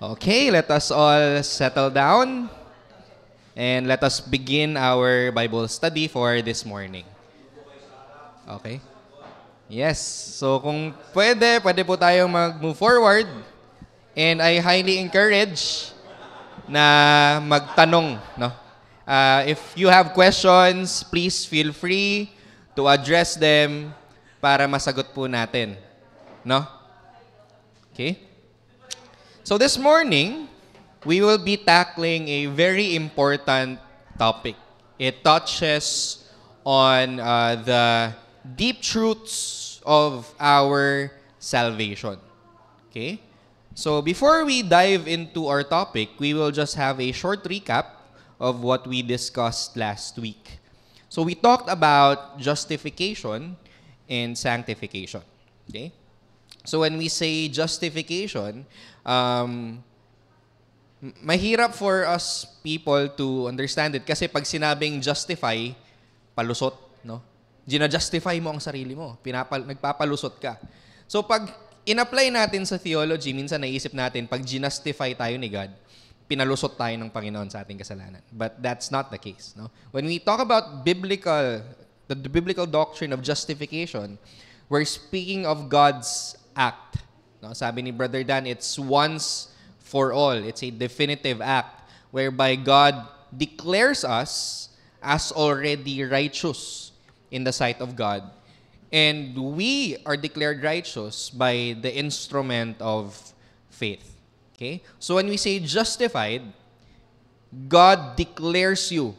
Okay, let us all settle down and let us begin our Bible study for this morning. Okay? Yes. So kung pwede po tayong mag-move forward and I highly encourage na magtanong, no? If you have questions, please feel free to address them para masagot po natin, no? Okay? So this morning, we will be tackling a very important topic. It touches on the deep truths of our salvation. Okay? So before we dive into our topic, we will just have a short recap of what we discussed last week. So we talked about justification and sanctification. Okay? So when we say justification, mahirap for us people to understand it kasi pag sinabing justify, palusot, no? Gina-justify mo ang sarili mo. Nagpapalusot ka. So pag in-apply natin sa theology, minsan naisip natin, pag ginustify tayo ni God, pinalusot tayo ng Panginoon sa ating kasalanan. But that's not the case, no? When we talk about the biblical doctrine of justification, we're speaking of God's act. No? Sabi ni Brother Dan, it's once for all. It's a definitive act whereby God declares us as already righteous in the sight of God. And we are declared righteous by the instrument of faith. Okay? So when we say justified, God declares you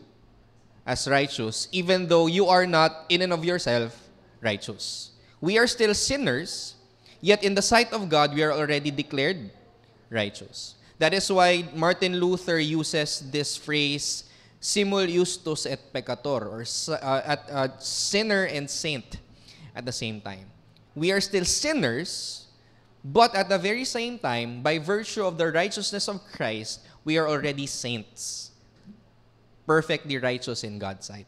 as righteous even though you are not in and of yourself righteous. We are still sinners, yet in the sight of God, we are already declared righteous. That is why Martin Luther uses this phrase, simul justus et peccator, or sinner and saint at the same time. We are still sinners, but at the very same time, by virtue of the righteousness of Christ, we are already saints, perfectly righteous in God's sight.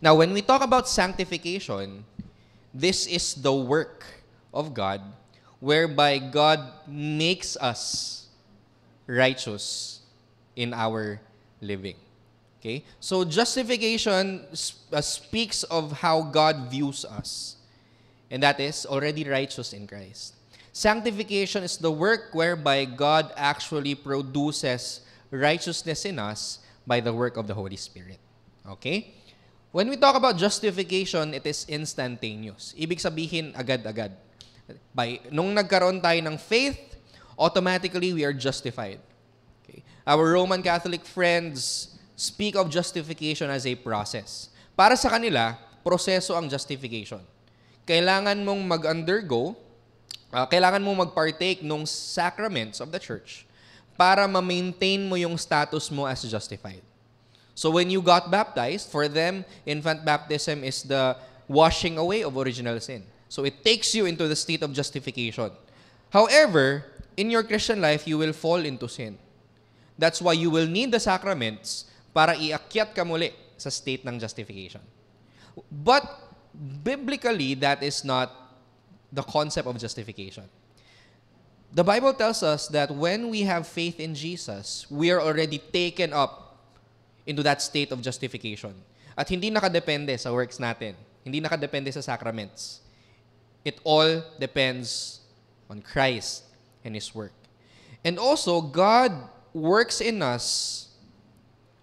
Now, when we talk about sanctification, this is the work of God whereby God makes us righteous in our living. Okay? So justification speaks of how God views us. And that is already righteous in Christ. Sanctification is the work whereby God actually produces righteousness in us by the work of the Holy Spirit. Okay? When we talk about justification, it is instantaneous. Ibig sabihin, agad-agad. Nung nagkaroon tayo ng faith, automatically we are justified. Okay? Our Roman Catholic friends speak of justification as a process. Para sa kanila, proseso ang justification. Kailangan mong kailangan mong mag-partake ng sacraments of the church para ma-maintain mo yung status mo as justified. So when you got baptized, for them, infant baptism is the washing away of original sin. So it takes you into the state of justification. However, in your Christian life, you will fall into sin. That's why you will need the sacraments para iakyat ka muli sa state ng justification. But biblically, that is not the concept of justification. The Bible tells us that when we have faith in Jesus, we are already taken up into that state of justification. At hindi nakadepende sa works natin. Hindi nakadepende sa sacraments. It all depends on Christ and His work. And also, God works in us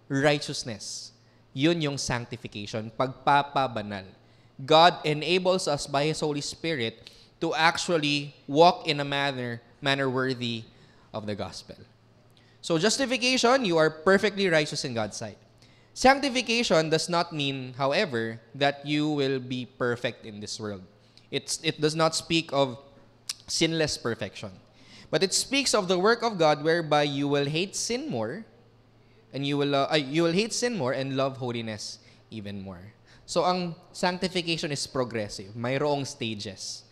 righteousness. Yun yung sanctification, pagpapabanal. God enables us by His Holy Spirit to actually walk in a manner worthy of the gospel. So justification, you are perfectly righteous in God's sight. Sanctification does not mean, however, that you will be perfect in this world. It does not speak of sinless perfection. But it speaks of the work of God whereby you will hate sin more and you will hate sin more and love holiness even more. So ang sanctification is progressive. Mayroong stages.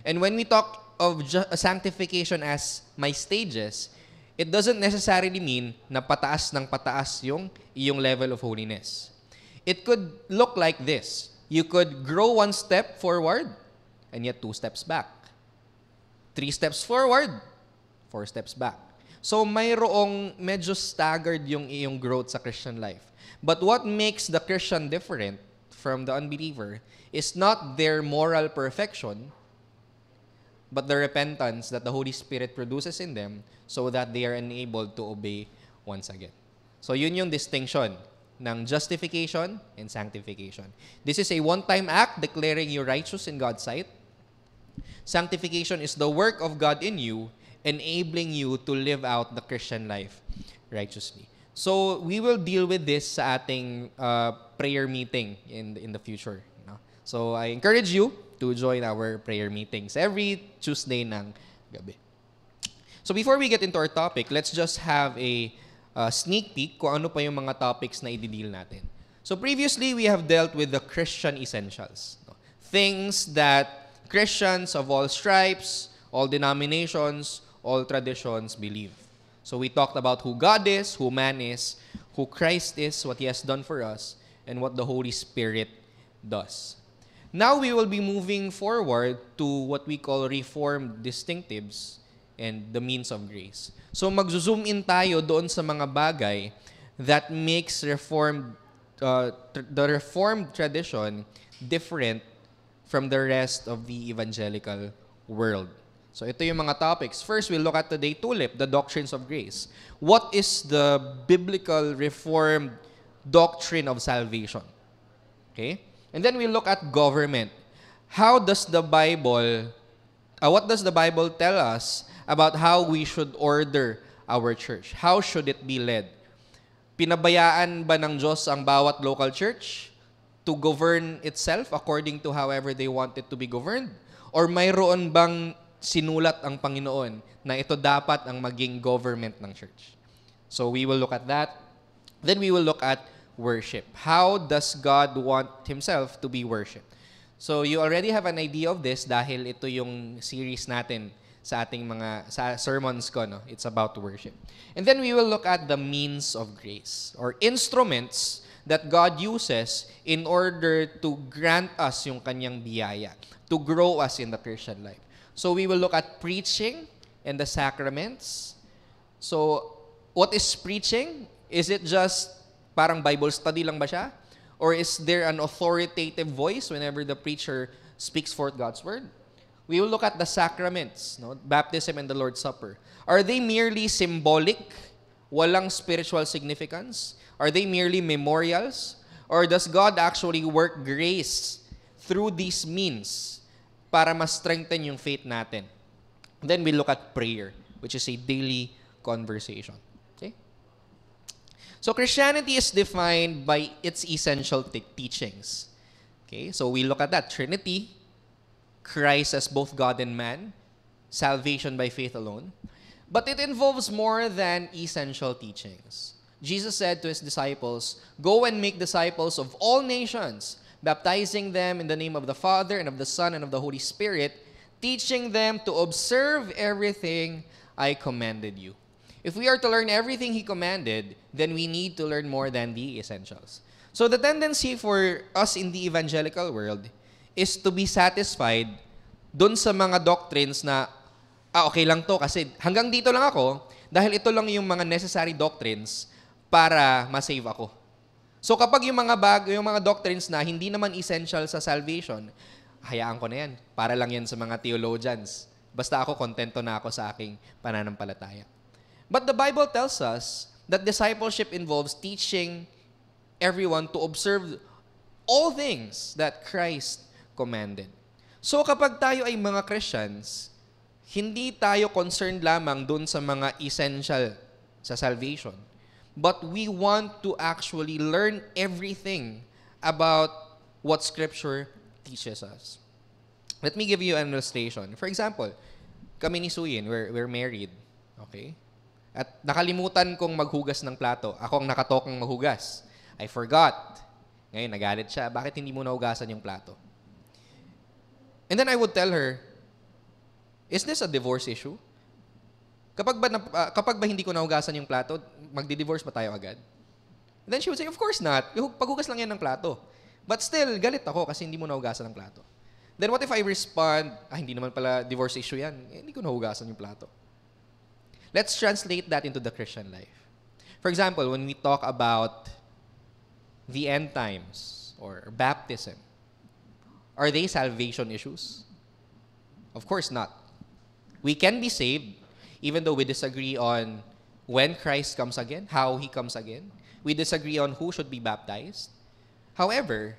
And when we talk of sanctification as my stages, it doesn't necessarily mean na pataas ng pataas yung iyong level of holiness. It could look like this. You could grow 1 step forward and yet 2 steps back. 3 steps forward, 4 steps back. So mayroong medyo staggered yung iyong growth sa Christian life. But what makes the Christian different from the unbeliever is not their moral perfection, but the repentance that the Holy Spirit produces in them so that they are enabled to obey once again. So yun yung distinction ng justification and sanctification. This is a one-time act declaring you righteous in God's sight. Sanctification is the work of God in you, enabling you to live out the Christian life righteously. So we will deal with this sa ating prayer meeting in the future. No? So I encourage you to join our prayer meetings every Tuesday ng gabi. So before we get into our topic, let's just have a sneak peek kung ano pa yung mga topics na i-deal natin. So previously, we have dealt with the Christian essentials. No? Things that Christians of all stripes, all denominations, all traditions believe. So we talked about who God is, who man is, who Christ is, what He has done for us, and what the Holy Spirit does. Now we will be moving forward to what we call Reformed distinctives and the means of grace. So mag-zoom in tayo doon sa mga bagay that makes the Reformed tradition different from the rest of the evangelical world. So ito yung mga topics. First, we'll look at today TULIP, the doctrines of grace. What is the biblical Reformed doctrine of salvation? Okay? And then we'll look at government. What does the Bible tell us about how we should order our church? How should it be led? Pinabayaan ba ng Diyos ang bawat local church to govern itself according to however they want it to be governed? Or mayroon bang sinulat ang Panginoon na ito dapat ang maging government ng church? So we will look at that. Then we will look at worship. How does God want Himself to be worshipped? So you already have an idea of this dahil ito yung series natin sa ating sa sermons ko, no? It's about worship. And then we will look at the means of grace or instruments that God uses in order to grant us yung kanyang biyaya, to grow us in the Christian life. So we will look at preaching and the sacraments. So what is preaching? Is it just parang Bible study lang ba siya? Or is there an authoritative voice whenever the preacher speaks forth God's word? We will look at the sacraments, no? Baptism and the Lord's Supper. Are they merely symbolic? Walang spiritual significance? Are they merely memorials? Or does God actually work grace through these means para ma-strengthen yung faith natin? Then we look at prayer, which is a daily conversation. Okay? So Christianity is defined by its essential teachings. Okay? So we look at that. Trinity, Christ as both God and man, salvation by faith alone. But it involves more than essential teachings. Jesus said to His disciples, "Go and make disciples of all nations, baptizing them in the name of the Father and of the Son and of the Holy Spirit, teaching them to observe everything I commanded you." If we are to learn everything He commanded, then we need to learn more than the essentials. So the tendency for us in the evangelical world is to be satisfied dun sa mga doctrines na, okay lang to kasi hanggang dito lang ako dahil ito lang yung mga necessary doctrines para ma-save ako. So kapag yung mga doctrines na hindi naman essential sa salvation, hayaan ko na yan. Para lang yan sa mga theologians. Basta ako, kontento na ako sa aking pananampalataya. But the Bible tells us that discipleship involves teaching everyone to observe all things that Christ commanded. So kapag tayo ay mga Christians, hindi tayo concerned lamang dun sa mga essential sa salvation, but we want to actually learn everything about what Scripture teaches us. Let me give you an illustration. For example, kami ni Suyin, we're married. Okay? At nakalimutan kong maghugas ng plato. Ako ang nakatokang maghugas. I forgot. Ngayon, nagalit siya. Bakit hindi mo nahugasan yung plato? And then I would tell her, is this a divorce issue? Kapag ba hindi ko nahugasan yung plato, magdi-divorce ba tayo agad? And then she would say, of course not. Paghugas lang yan ng plato. But still, galit ako kasi hindi mo nahugasan ng plato. Then what if I respond, hindi naman pala divorce issue yan. Hindi ko nahugasan yung plato. Let's translate that into the Christian life. For example, when we talk about the end times or baptism, are they salvation issues? Of course not. We can be saved even though we disagree on when Christ comes again, how He comes again. We disagree on who should be baptized. However,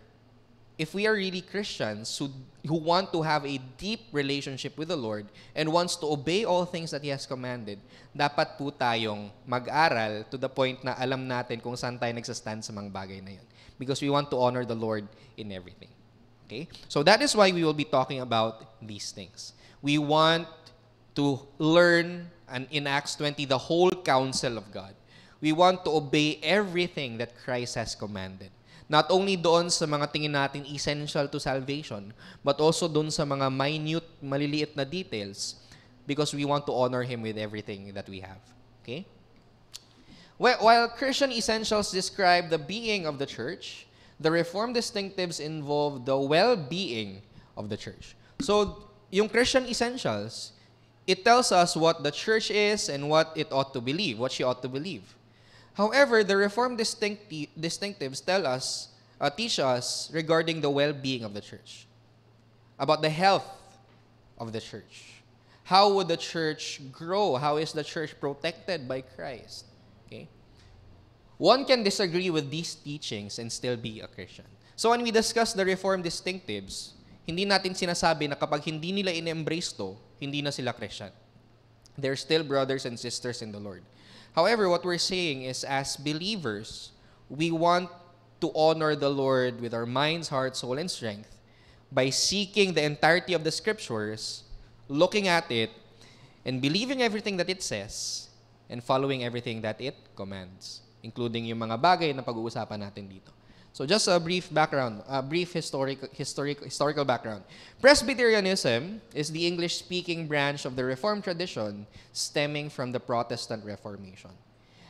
if we are really Christians who want to have a deep relationship with the Lord and wants to obey all things that He has commanded, dapat po tayong mag-aral to the point na alam natin kung saan tayo nagsastand sa mga bagay na yun. Because we want to honor the Lord in everything. Okay? So that is why we will be talking about these things. We want to learn in Acts 20 the whole counsel of God. We want to obey everything that Christ has commanded. Not only doon sa mga tingin natin essential to salvation, but also doon sa mga minute, maliliit na details because we want to honor Him with everything that we have. Okay? While Christian essentials describe the being of the church, the Reformed distinctives involve the well-being of the church. So, yung Christian essentials, it tells us what the church is and what it ought to believe, what she ought to believe. However, the Reformed distinctives teach us regarding the well-being of the church, about the health of the church. How would the church grow? How is the church protected by Christ? Okay? One can disagree with these teachings and still be a Christian. So when we discuss the Reformed distinctives, hindi natin sinasabi na kapag hindi nila in-embrace to, hindi na sila Christian. They're still brothers and sisters in the Lord. However, what we're saying is as believers, we want to honor the Lord with our minds, heart, soul, and strength by seeking the entirety of the Scriptures, looking at it, and believing everything that it says, and following everything that it commands, including yung mga bagay na pag-uusapan natin dito. So just a brief background, a brief historical background. Presbyterianism is the English-speaking branch of the Reformed tradition stemming from the Protestant Reformation.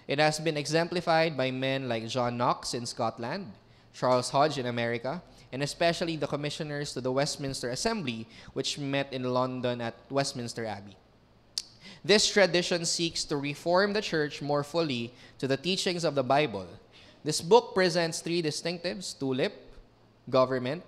It has been exemplified by men like John Knox in Scotland, Charles Hodge in America, and especially the commissioners to the Westminster Assembly, which met in London at Westminster Abbey. This tradition seeks to reform the church more fully to the teachings of the Bible. This book presents three distinctives: tulip, government,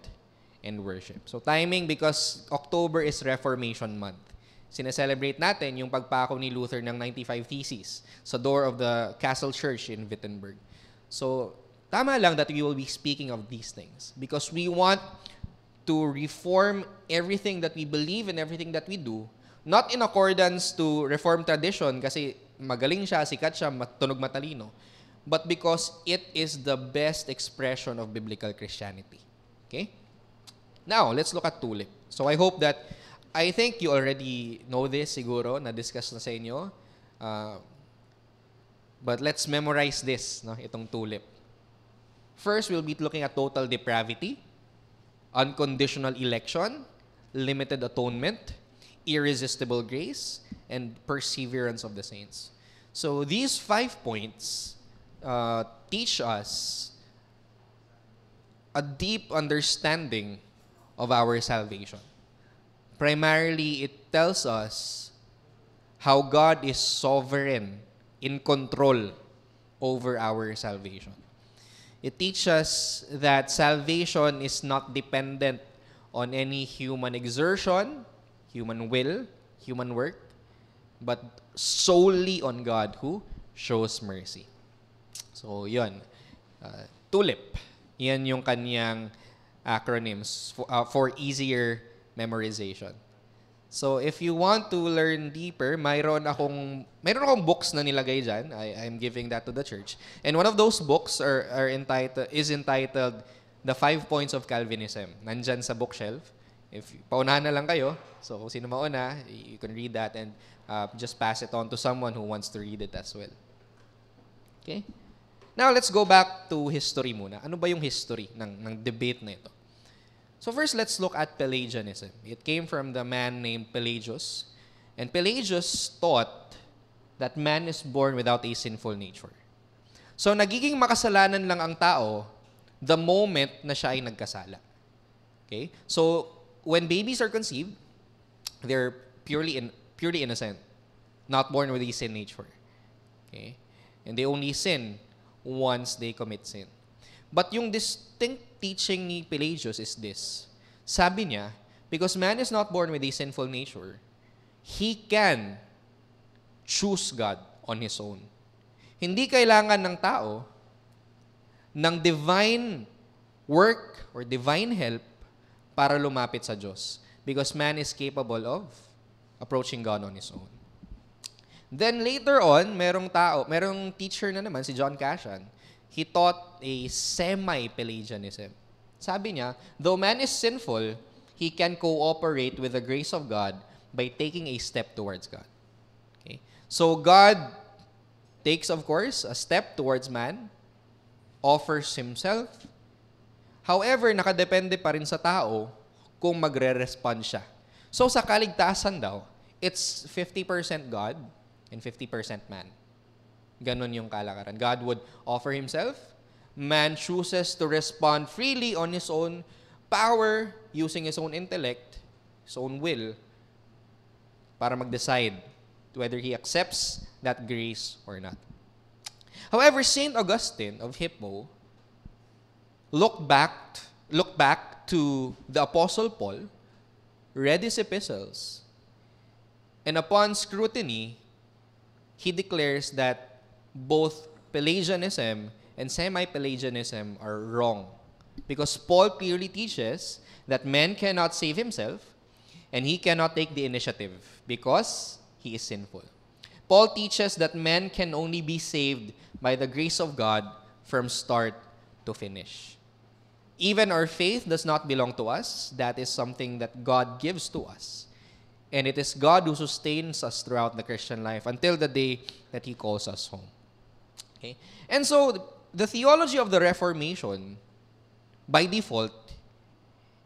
and worship. So timing, because October is Reformation Month. Sineselebrate natin yung pagpako ni Luther ng 95 Theses sa door of the Castle Church in Wittenberg. So tama lang that we will be speaking of these things because we want to reform everything that we believe and everything that we do, not in accordance to Reformed tradition kasi magaling siya, sikat siya, tunog matalino, but because it is the best expression of biblical Christianity. Okay? Now, let's look at tulip. So I think you already know this siguro, na-discuss na sa inyo. But let's memorize this, no, itong tulip. First, we'll be looking at total depravity, unconditional election, limited atonement, irresistible grace, and perseverance of the saints. So these 5 points teach us a deep understanding of our salvation. Primarily, it tells us how God is sovereign, in control over our salvation. It teaches us that salvation is not dependent on any human exertion, human will, human work, but solely on God who shows mercy. So, yun. TULIP. Yan yung kanyang acronyms for easier memorization. So, if you want to learn deeper, mayroon akong books na nilagay dyan. I'm giving that to the church. And one of those books is entitled The 5 Points of Calvinism. Nandyan sa bookshelf. If paunahan na lang kayo, so kung sino mauna, you can read that and just pass it on to someone who wants to read it as well. Okay? Now, let's go back to history muna. Ano ba yung history ng debate na ito? So first, let's look at Pelagianism. It came from the man named Pelagius. And Pelagius taught that man is born without a sinful nature. So nagiging makasalanan lang ang tao the moment na siya ay nagkasala. Okay? So when babies are conceived, they're purely innocent. not born with a sin nature. Okay? And they only sin once they commit sin. But yung distinct teaching ni Pelagius is this. Sabi niya, because man is not born with a sinful nature, he can choose God on his own. Hindi kailangan ng tao ng divine work or divine help para lumapit sa Diyos. Because man is capable of approaching God on his own. Then later on, merong teacher na naman, si John Cassian. He taught a semi-Pelagianism. Sabi niya, though man is sinful, he can cooperate with the grace of God by taking a step towards God. Okay? So God takes, of course, a step towards man, offers himself. However, nakadepende pa rin sa tao kung magre-respond siya. So sa kaligtasan daw, it's 50% God and 50% man. Ganon yung kalakaran. God would offer himself. Man chooses to respond freely on his own power, using his own intellect, his own will, para mag-decide whether he accepts that grace or not. However, St. Augustine of Hippo looked back to the Apostle Paul, read his epistles, and upon scrutiny, he declares that both Pelagianism and semi-Pelagianism are wrong. Because Paul clearly teaches that man cannot save himself and he cannot take the initiative because he is sinful. Paul teaches that man can only be saved by the grace of God from start to finish. Even our faith does not belong to us. That is something that God gives to us. And it is God who sustains us throughout the Christian life until the day that He calls us home. Okay? And so, the theology of the Reformation, by default,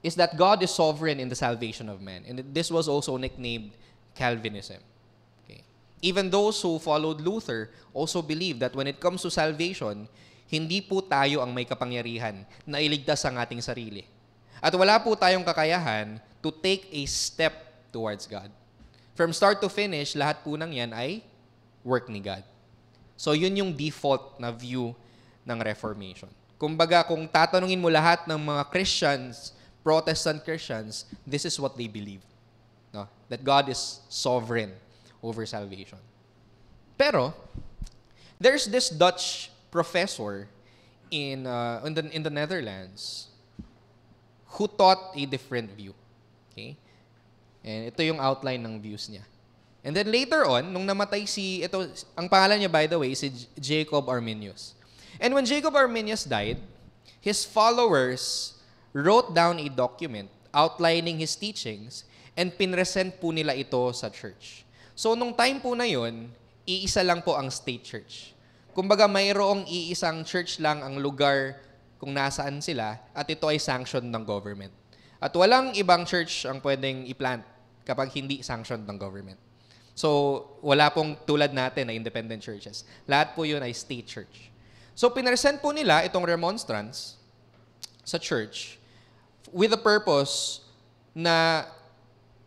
is that God is sovereign in the salvation of man. And this was also nicknamed Calvinism. Okay? Even those who followed Luther also believe that when it comes to salvation, hindi po tayo ang may kapangyarihan na iligtas ang ating sarili. At wala po tayong kakayahan to take a step towards God. From start to finish, lahat po ng yan ay work ni God. So yun yung default na view ng Reformation. Kumbaga, kung tatanungin mo lahat ng mga Christians, Protestant Christians, this is what they believe. No? That God is sovereign over salvation. Pero, there's this Dutch professor in the Netherlands who taught a different view. Okay? And ito yung outline ng views niya. And then later on, nung namatay ang pangalan niya, by the way, si Jacob Arminius. And when Jacob Arminius died, his followers wrote down a document outlining his teachings and pinresent po nila ito sa church. So nung time po na yun, iisa lang po ang state church. Kumbaga mayroong iisang church lang ang lugar kung nasaan sila at ito ay sanctioned ng government. At walang ibang church ang pwedeng i-plant kapag hindi sanctioned ng government. So, wala pong tulad natin na independent churches. Lahat po yun ay state church. So, pinresent po nila itong remonstrance sa church with the purpose na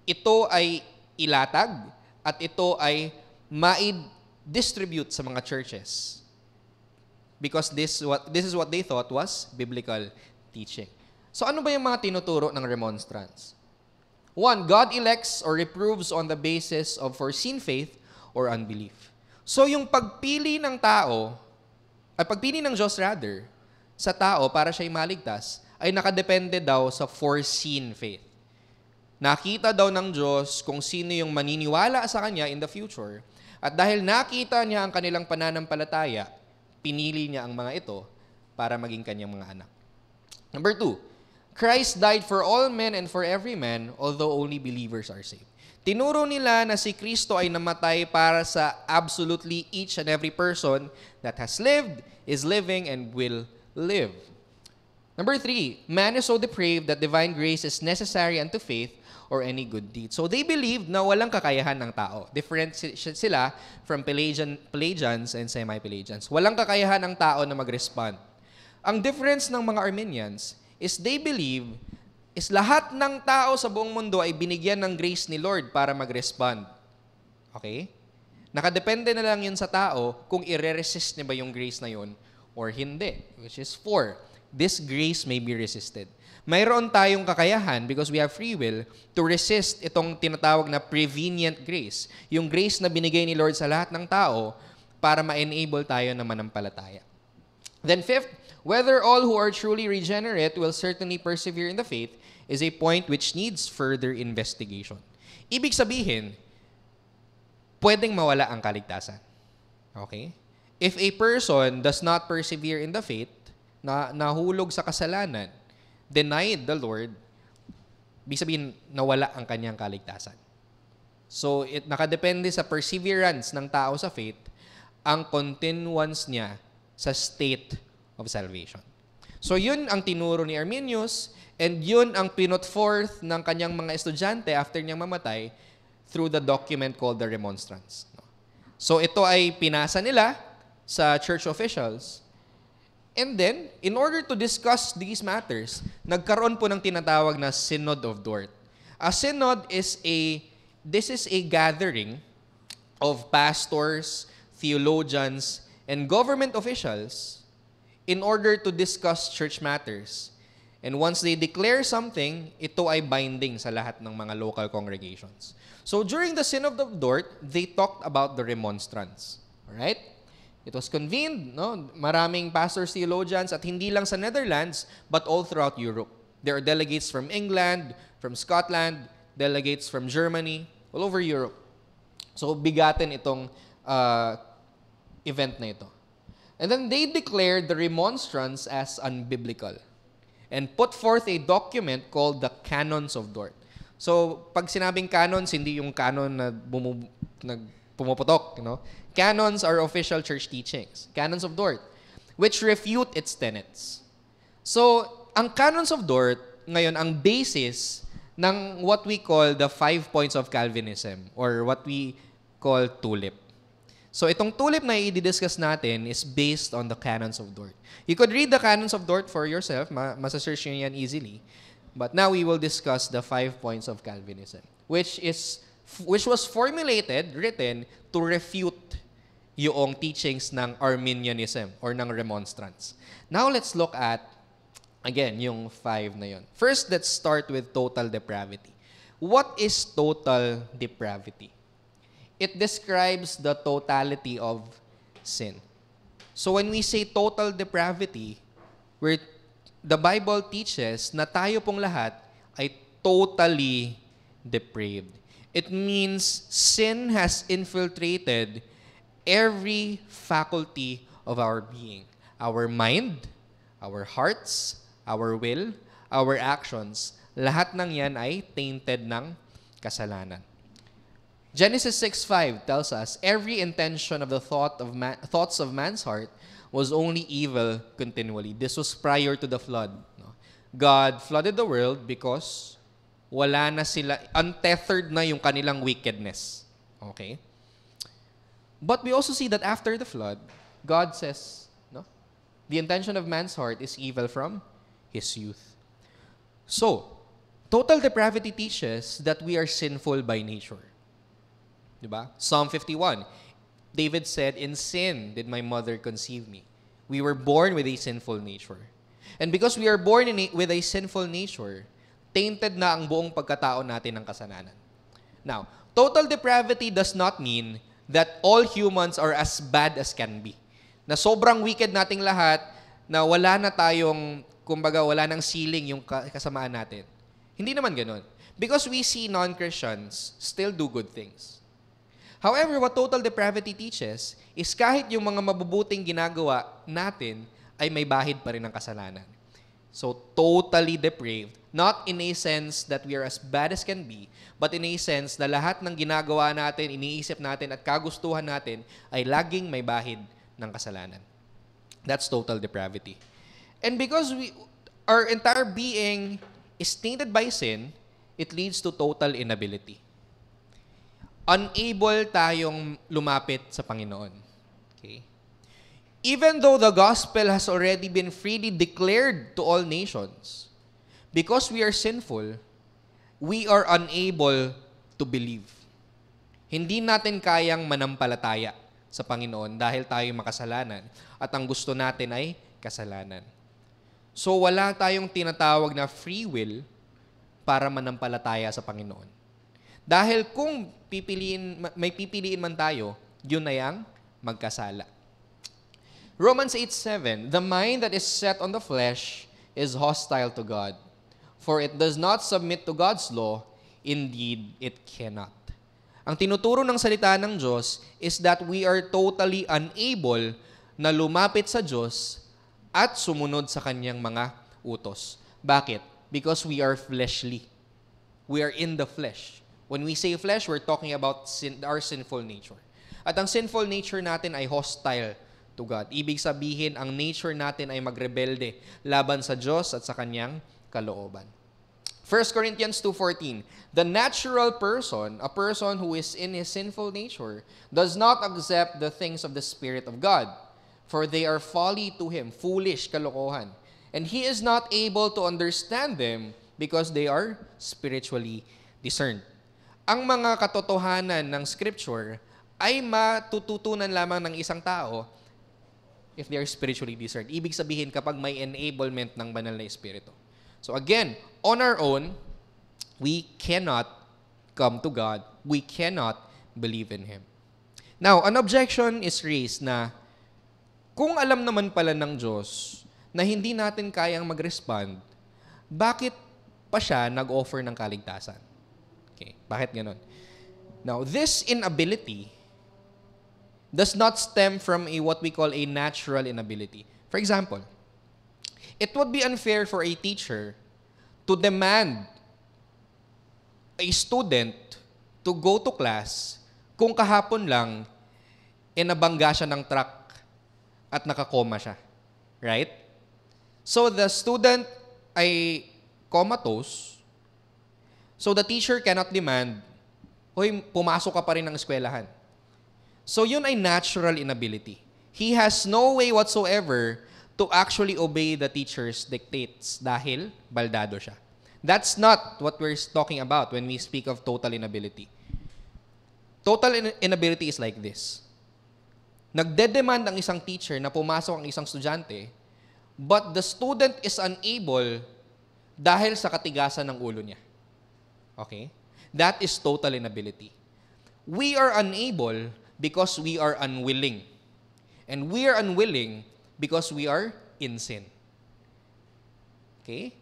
ito ay ilatag at ito ay ma-distribute sa mga churches. Because this is what they thought was biblical teaching. So, ano ba yung mga tinuturo ng remonstrance? 1, God elects or reproves on the basis of foreseen faith or unbelief. So, yung pagpili ng Diyos sa tao para siya'y maligtas, ay nakadepende daw sa foreseen faith. Nakita daw ng Diyos kung sino yung maniniwala sa Kanya in the future, at dahil nakita niya ang kanilang pananampalataya, pinili niya ang mga ito para maging Kanyang mga anak. Number 2, Christ died for all men and for every man, although only believers are saved. Tinuro nila na si Kristo ay namatay para sa absolutely each and every person that has lived, is living, and will live. Number 3, man is so depraved that divine grace is necessary unto faith or any good deed. So they believed na walang kakayahan ng tao. Different sila from Pelagians and semi-Pelagians. Walang kakayahan ng tao na mag-respond. Ang difference ng mga Arminians is they believe is lahat ng tao sa buong mundo ay binigyan ng grace ni Lord para mag-respond. Okay? Nakadepende na lang yun sa tao kung i-resist niya ba yung grace na yun or hindi. Which is 4. This grace may be resisted. Mayroon tayong kakayahan because we have free will to resist itong tinatawag na prevenient grace. Yung grace na binigay ni Lord sa lahat ng tao para ma-enable tayo na manampalataya. Then 5th, whether all who are truly regenerate will certainly persevere in the faith is a point which needs further investigation. Ibig sabihin, pwedeng mawala ang kaligtasan. Okay? If a person does not persevere in the faith, nahulog sa kasalanan, denied the Lord, ibig sabihin, nawala ang kanyang kaligtasan. So, nakadepende sa perseverance ng tao sa faith, ang continuance niya sa state of salvation. So, yun ang tinuro ni Arminius, and yun ang pinut forth ng kanyang mga estudyante after niyang mamatay through the document called the Remonstrance. So, ito ay pinasa nila sa church officials. And then, in order to discuss these matters, nagkaroon po ng tinatawag na Synod of Dort. A synod is this is a gathering of pastors, theologians, and government officials in order to discuss church matters. And once they declare something, ito ay binding sa lahat ng mga local congregations. So during the Synod of Dort, they talked about the Remonstrance. Alright? It was convened, no? Maraming pastors, theologians, at hindi lang sa Netherlands, but all throughout Europe. There are delegates from England, from Scotland, delegates from Germany, all over Europe. So bigatin itong event na ito. And then they declared the Remonstrance as unbiblical and put forth a document called the Canons of Dort. So, pag sinabing canons, hindi yung canon na pumuputok, no? Canons are official church teachings. Canons of Dort, which refute its tenets. So, ang Canons of Dort, ngayon, ang basis ng what we call the 5 points of Calvinism or what we call TULIP. So, itong TULIP na i-discuss natin is based on the Canons of Dort. You could read the Canons of Dort for yourself. Masasearch nyo yan easily. But now we will discuss the 5 points of Calvinism, which was written to refute yung teachings ng Arminianism or ng Remonstrance. Now let's look at, again, yung 5 na yun. First, let's start with total depravity. What is total depravity? It describes the totality of sin. So when we say total depravity, the Bible teaches na tayo pong lahat ay totally depraved. It means sin has infiltrated every faculty of our being. Our mind, our hearts, our will, our actions. Lahat ng yan ay tainted ng kasalanan. Genesis 6:5 tells us, every intention of the thoughts of man's heart was only evil continually. This was prior to the flood. No? God flooded the world because wala na sila, untethered na yung kanilang wickedness. Okay? But we also see that after the flood, God says, no, the intention of man's heart is evil from his youth. So, total depravity teaches that we are sinful by nature. Diba? Psalm 51, David said, in sin did my mother conceive me. We were born with a sinful nature. And because we are born with a sinful nature, tainted na ang buong pagkatao natin ng kasalanan. Now, total depravity does not mean that all humans are as bad as can be. Na sobrang wicked nating lahat, na wala na tayong, kumbaga, wala nang ceiling yung kasamaan natin. Hindi naman ganun. Because we see non-Christians still do good things. However, what total depravity teaches is kahit yung mga mabubuting ginagawa natin ay may bahid pa rin ng kasalanan. So, totally depraved. Not in a sense that we are as bad as can be, but in a sense na lahat ng ginagawa natin, iniisip natin at kagustuhan natin ay laging may bahid ng kasalanan. That's total depravity. And because our entire being is tainted by sin, it leads to total inability. Unable tayong lumapit sa Panginoon. Okay? Even though the gospel has already been freely declared to all nations, because we are sinful, we are unable to believe. Hindi natin kayang manampalataya sa Panginoon dahil tayo makasalanan at ang gusto natin ay kasalanan. So wala tayong tinatawag na free will para manampalataya sa Panginoon. Dahil kung may pipiliin man tayo, yun na yang magkasala. Romans 8:7, the mind that is set on the flesh is hostile to God, for it does not submit to God's law, indeed it cannot. Ang tinuturo ng salita ng Diyos is that we are totally unable na lumapit sa Diyos at sumunod sa kanyang mga utos. Bakit? Because we are fleshly. We are in the flesh. When we say flesh, we're talking about our sinful nature. At ang sinful nature natin ay hostile to God. Ibig sabihin, ang nature natin ay magrebelde laban sa Diyos at sa kanyang kalooban. 1 Corinthians 2:14, the natural person, a person who is in his sinful nature, does not accept the things of the Spirit of God, for they are folly to him, foolish, kalokohan. And he is not able to understand them because they are spiritually discerned. Ang mga katotohanan ng Scripture ay matututunan lamang ng isang tao if they are spiritually discerned. Ibig sabihin kapag may enablement ng banal na Espiritu. So again, on our own, we cannot come to God. We cannot believe in Him. Now, an objection is raised na kung alam naman pala ng Diyos na hindi natin kayang mag-respond, bakit pa siya nag-offer ng kaligtasan? Okay, bakit ganon? Now, this inability does not stem from what we call a natural inability. For example, it would be unfair for a teacher to demand a student to go to class kung kahapon lang nabangga siya ng truck at nakakoma siya. Right? So the student ay comatose, so the teacher cannot demand, hoy, pumasok ka pa rin ng eskwelahan. So yun ay natural inability. He has no way whatsoever to actually obey the teacher's dictates dahil baldado siya. That's not what we're talking about when we speak of total inability. Total inability is like this. Nagde-demand ang isang teacher na pumasok ang isang estudyante, but the student is unable dahil sa katigasan ng ulo niya. Okay? That is total inability. We are unable because we are unwilling. And we are unwilling because we are in sin. Okay?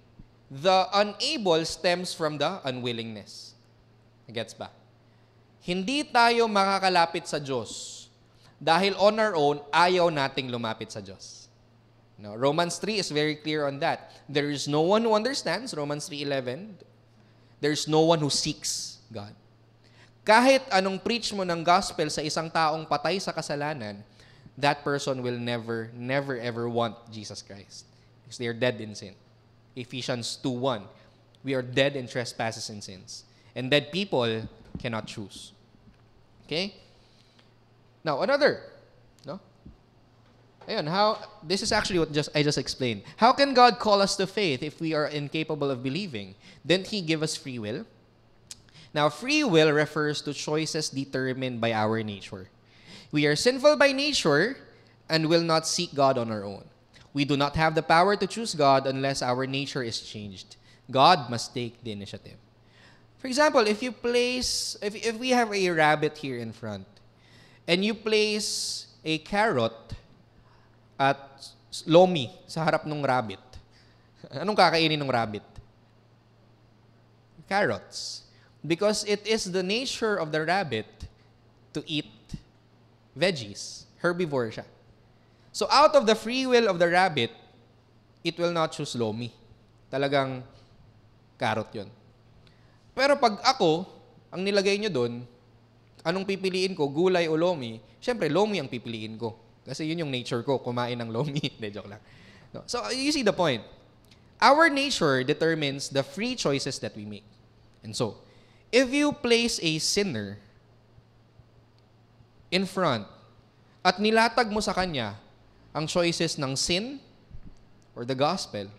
The unable stems from the unwillingness. Gets ba? Hindi tayo makakalapit sa Diyos dahil on our own, ayaw nating lumapit sa Diyos. No, Romans 3 is very clear on that. There is no one who understands, Romans 3:11. There is no one who seeks God. Kahit anong preach mo ng gospel sa isang taong patay sa kasalanan, that person will never ever want Jesus Christ. Because they are dead in sin. Ephesians 2:1, we are dead in trespasses and sins. And dead people cannot choose. Okay? Now, another. No? Ayun, this is actually what I just explained. How can God call us to faith if we are incapable of believing? Didn't He give us free will? Now, free will refers to choices determined by our nature. We are sinful by nature and will not seek God on our own. We do not have the power to choose God unless our nature is changed. God must take the initiative. For example, if we have a rabbit here in front, and you place a carrot at lomi sa harap ng rabbit, anong kakainin ng rabbit? Carrots. Because it is the nature of the rabbit to eat veggies. Herbivore siya. So out of the free will of the rabbit, it will not choose lomi. Talagang carrot yun. Pero pag ako, ang nilagay nyo dun, anong pipiliin ko, gulay o lomi? Siyempre, lomi ang pipiliin ko. Kasi yun yung nature ko, kumain ng lomi. Hindi, joke lang. No. So you see the point. Our nature determines the free choices that we make. And so, if you place a sinner in front at nilatag mo sa kanya ang choices ng sin or the gospel,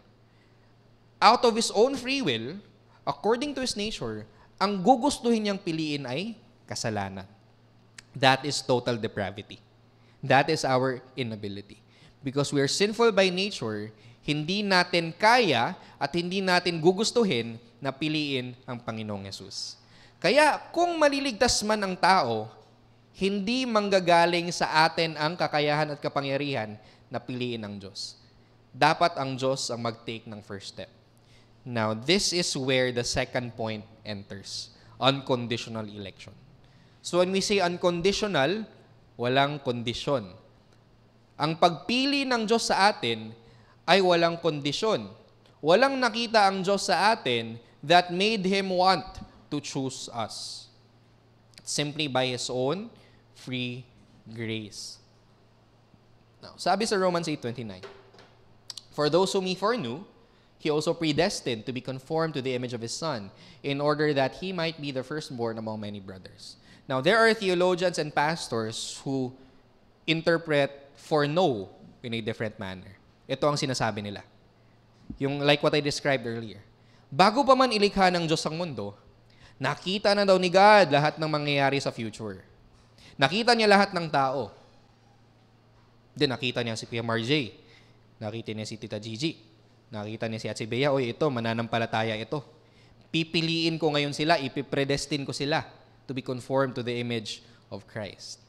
out of his own free will, according to his nature, ang gugustuhin niyang piliin ay kasalanan. That is total depravity. That is our inability. Because we are sinful by nature, hindi natin kaya at hindi natin gugustuhin na piliin ang Panginoong Yesus. Kaya kung maliligtas man ang tao, hindi manggagaling sa atin ang kakayahan at kapangyarihan na piliin ang Diyos. Dapat ang Diyos ang mag-take ng first step. Now, this is where the second point enters. Unconditional election. So when we say unconditional, walang kondisyon. Ang pagpili ng Diyos sa atin ay walang kondisyon. Walang nakita ang Diyos sa atin that made Him want to choose us. Simply by His own free grace. Now, sabi sa Romans 8:29, "For those whom He foreknew, He also predestined to be conformed to the image of His Son, in order that He might be the firstborn among many brothers." Now, there are theologians and pastors who interpret foreknow in a different manner. Ito ang sinasabi nila. Yung like what I described earlier. Bago pa man ilikha ng Diyos ang mundo, nakita na daw ni God lahat ng mangyayari sa future. Nakita niya lahat ng tao. Then nakita niya si Kuya Marjay. Nakita niya si Tita Gigi. Nakita niya si Atsi Bea. Oy, ito, mananampalataya ito. Pipiliin ko ngayon sila, ipipredestine ko sila to be conformed to the image of Christ.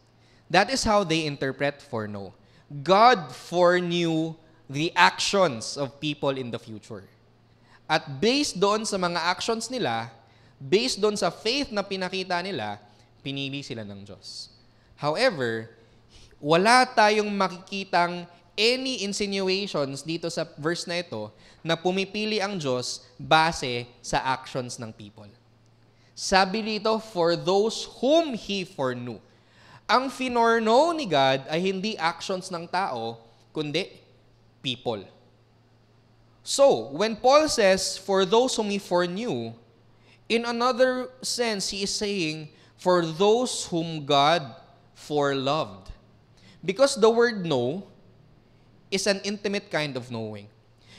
That is how they interpret foreknow. God foreknew the actions of people in the future. At based doon sa mga actions nila, based doon sa faith na pinakita nila, pinili sila ng Diyos. However, wala tayong makikitang any insinuations dito sa verse na ito na pumipili ang Diyos base sa actions ng people. Sabi dito, "For those whom He foreknew." Ang finorknow ni God ay hindi actions ng tao, kundi people. So, when Paul says, "For those whom He foreknew," in another sense, he is saying, "For those whom God foreloved." Because the word know is an intimate kind of knowing.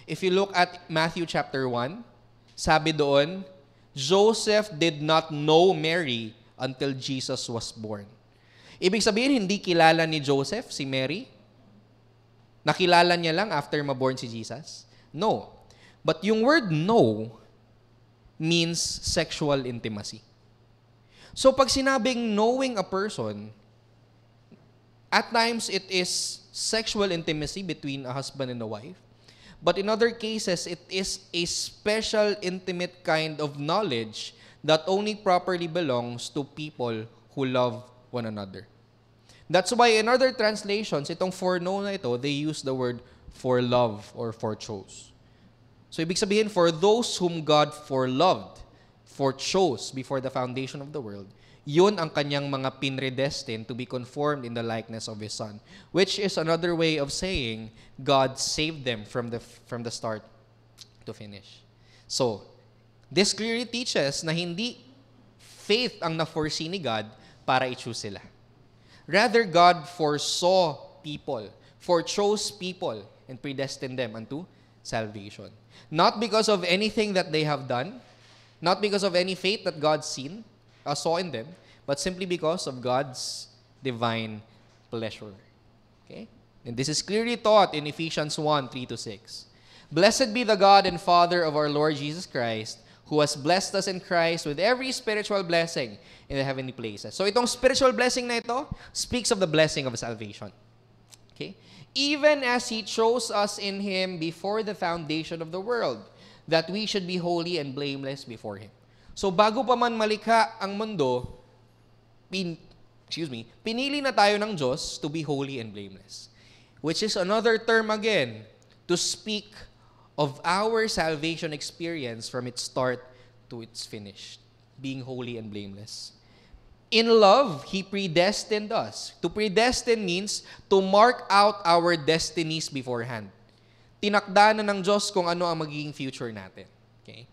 If you look at Matthew chapter 1, sabi doon, Joseph did not know Mary until Jesus was born. Ibig sabihin, hindi kilala ni Joseph si Mary? Nakilala niya lang after maborn si Jesus? No. But yung word know means sexual intimacy. So pag sinabing knowing a person, at times it is sexual intimacy between a husband and a wife. But in other cases, it is a special intimate kind of knowledge that only properly belongs to people who love one another. That's why in other translations, itong foreknow na ito, they use the word for love or for chose. So ibig sabihin, for those whom God foreloved, chose before the foundation of the world, yun ang kanyang mga pinredestined to be conformed in the likeness of His Son. Which is another way of saying God saved them from the start to finish. So, this clearly teaches na hindi faith ang na-foresee ni God para i-choose sila. Rather, God foresaw people, forechose people, and predestined them unto salvation. Not because of anything that they have done, not because of any faith that God saw in them, but simply because of God's divine pleasure. Okay? And this is clearly taught in Ephesians 1:3-6. "Blessed be the God and Father of our Lord Jesus Christ, who has blessed us in Christ with every spiritual blessing in the heavenly places." So itong spiritual blessing na ito speaks of the blessing of salvation. Okay? "Even as He chose us in Him before the foundation of the world, that we should be holy and blameless before Him." So bago pa man malikha ang mundo, pinili na tayo ng Diyos to be holy and blameless. Which is another term again to speak of our salvation experience from its start to its finish, being holy and blameless. In love, He predestined us. To predestine means to mark out our destinies beforehand. Tinakda na ng Diyos kung ano ang magiging future natin. Okay?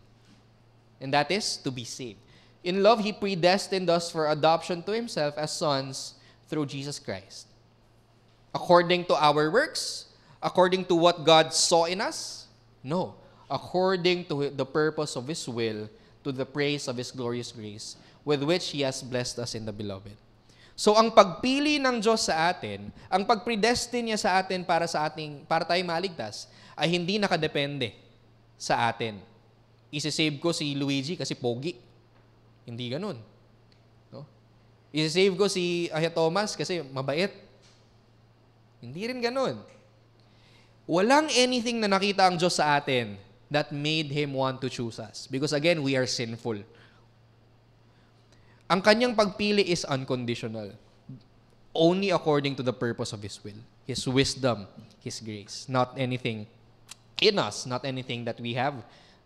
And that is to be saved. In love, He predestined us for adoption to Himself as sons through Jesus Christ. According to our works? According to what God saw in us? No. According to the purpose of His will, to the praise of His glorious grace, with which He has blessed us in the Beloved. So ang pagpili ng Diyos sa atin, ang pagpredestine niya sa atin para tayo maligtas, ay hindi nakadepende sa atin. Isi-save ko si Luigi kasi pogi. Hindi ganun. No? Isi-save ko si Aya Thomas kasi mabait. Hindi rin ganun. Walang anything na nakita ang Diyos sa atin that made Him want to choose us. Because again, we are sinful. Ang kanyang pagpili is unconditional. Only according to the purpose of His will. His wisdom, His grace. Not anything in us, not anything that we have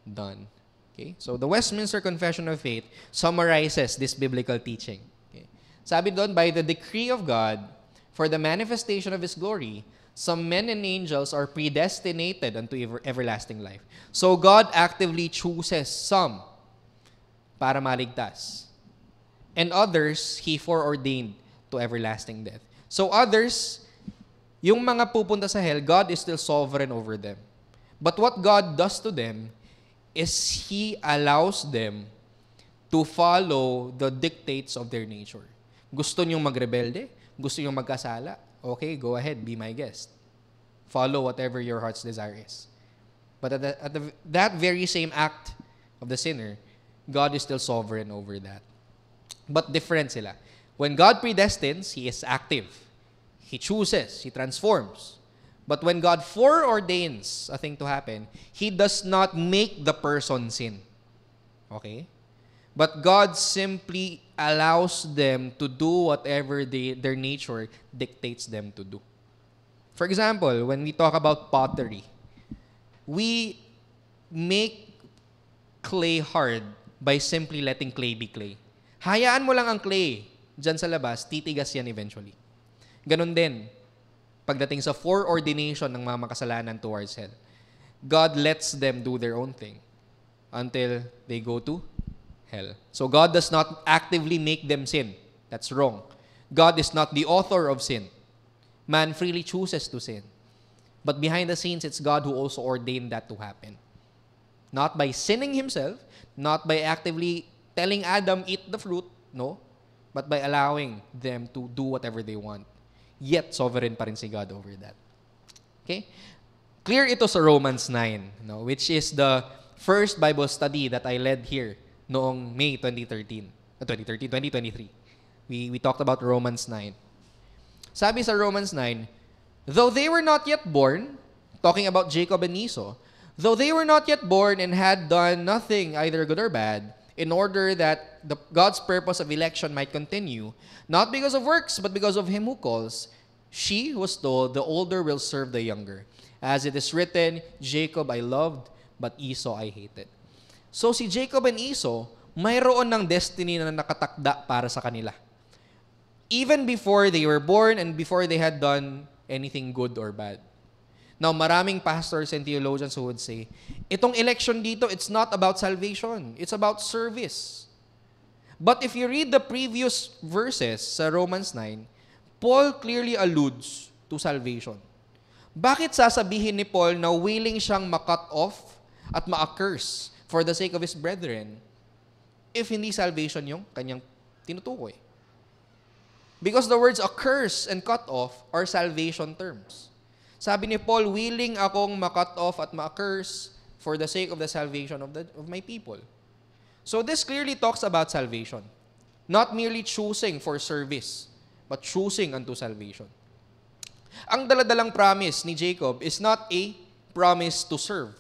done. Okay? So the Westminster Confession of Faith summarizes this biblical teaching. Okay? Sabi doon, by the decree of God, for the manifestation of His glory, some men and angels are predestinated unto everlasting life. So God actively chooses some para maligtas. And others, He foreordained to everlasting death. So others, yung mga pupunta sa hell, God is still sovereign over them. But what God does to them is He allows them to follow the dictates of their nature. Gusto niyong magrebelde? Gusto niyong magkasala? Okay, go ahead, be my guest. Follow whatever your heart's desire is. But that very same act of the sinner, God is still sovereign over that. But different sila. When God predestines, He is active. He chooses, He transforms. But when God foreordains a thing to happen, He does not make the person sin. Okay? But God simply allows them to do whatever their nature dictates them to do. For example, when we talk about pottery, we make clay hard by simply letting clay be clay. Hayaan mo lang ang clay dyan sa labas, titigas yan eventually. Ganon din, pagdating sa foreordination ng mga makasalanan towards hell. God lets them do their own thing until they go to hell. So God does not actively make them sin. That's wrong. God is not the author of sin. Man freely chooses to sin. But behind the scenes, it's God who also ordained that to happen. Not by sinning Himself, not by actively telling Adam, eat the fruit, no? But by allowing them to do whatever they want. Yet, sovereign pa rin si God over that. Okay? Clear ito sa Romans 9, no? Which is the first Bible study that I led here noong May 2023. We talked about Romans 9. Sabi sa Romans 9, though they were not yet born, talking about Jacob and Esau, though they were not yet born and had done nothing either good or bad, in order that God's purpose of election might continue, not because of works, but because of Him who calls, she was told, the older will serve the younger. As it is written, Jacob I loved, but Esau I hated. So si Jacob and Esau, mayroon ng destiny na nakatakda para sa kanila. Even before they were born and before they had done anything good or bad. Now, maraming pastors and theologians who would say, itong election dito, it's not about salvation. It's about service. But if you read the previous verses sa Romans 9, Paul clearly alludes to salvation. Bakit sasabihin ni Paul na willing siyang ma-cut off at ma-curse for the sake of his brethren if hindi salvation yung kanyang tinutukoy? Because the words accurse and cut off are salvation terms. Sabi ni Paul, willing akong ma-cut off at ma-curse for the sake of the salvation of my people. So this clearly talks about salvation. Not merely choosing for service, but choosing unto salvation. Ang daladalang promise ni Jacob is not a promise to serve,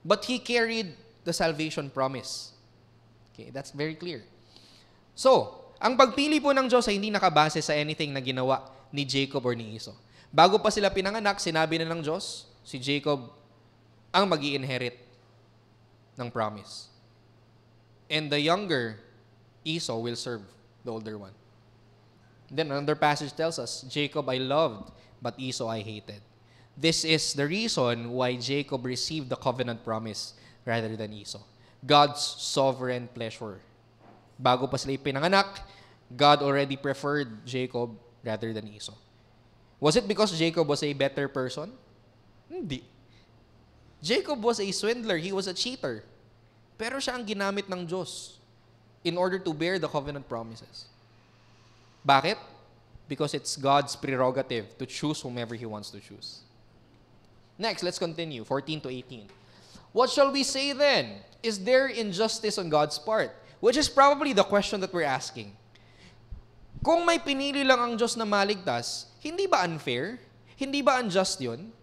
but he carried the salvation promise. Okay, that's very clear. So, ang pagpili po ng Diyos ay hindi nakabase sa anything na ginawa ni Jacob or ni Esau. Bago pa sila pinanganak, sinabi na ng Diyos, si Jacob ang mag-i-inherit ng promise. And the younger Esau will serve the older one. Then another passage tells us, Jacob I loved, but Esau I hated. This is the reason why Jacob received the covenant promise rather than Esau. God's sovereign pleasure. Bago pa sila pinanganak, God already preferred Jacob rather than Esau. Was it because Jacob was a better person? Hindi. Jacob was a swindler. He was a cheater. Pero siya ang ginamit ng Diyos in order to bear the covenant promises. Bakit? Because it's God's prerogative to choose whomever He wants to choose. Next, let's continue. 14 to 18. What shall we say then? Is there injustice on God's part? Which is probably the question that we're asking. Kung may pinili lang ang Diyos na maligtas, hindi ba unfair? Hindi ba unjust yun?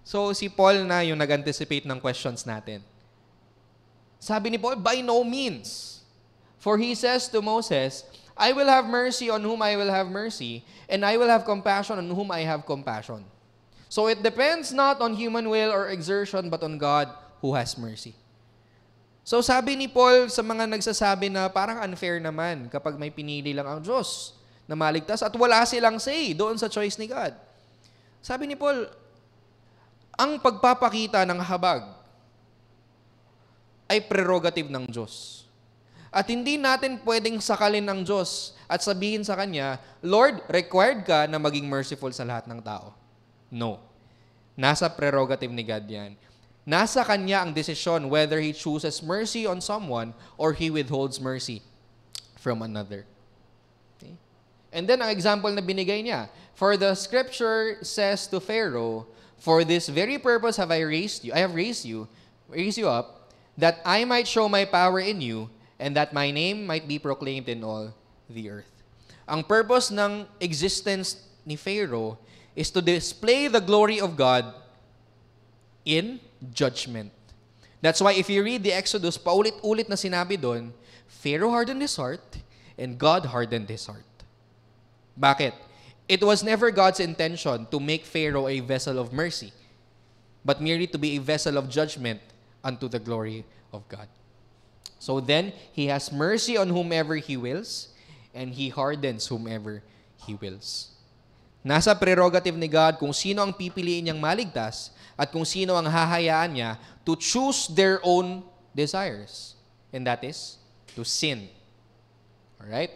So, si Paul na yung nag-anticipate ng questions natin. Sabi ni Paul, by no means. For he says to Moses, I will have mercy on whom I will have mercy, and I will have compassion on whom I have compassion. So it depends not on human will or exertion, but on God who has mercy. So sabi ni Paul sa mga nagsasabi na parang unfair naman kapag may pinili lang ang Diyos na maligtas at wala silang say doon sa choice ni God. Sabi ni Paul, ang pagpapakita ng habag ay prerogative ng Diyos. At hindi natin pwedeng sakalin ng Diyos at sabihin sa Kanya, Lord, required ka na maging merciful sa lahat ng tao. No. Nasa prerogative ni God yan. Nasa Kanya ang desisyon whether He chooses mercy on someone or He withholds mercy from another. Okay? And then, ang example na binigay niya, for the scripture says to Pharaoh, for this very purpose have I raised you up, that I might show my power in you, and that my name might be proclaimed in all the earth. Ang purpose ng existence ni Pharaoh is to display the glory of God in judgment. That's why if you read the Exodus, paulit-ulit na sinabi doon, Pharaoh hardened his heart, and God hardened his heart. Bakit? It was never God's intention to make Pharaoh a vessel of mercy, but merely to be a vessel of judgment unto the glory of God. So then, He has mercy on whomever He wills, and He hardens whomever He wills. Nasa prerogative ni God kung sino ang pipiliin niyang maligtas at kung sino ang hahayaan niya to choose their own desires. And that is to sin. Alright?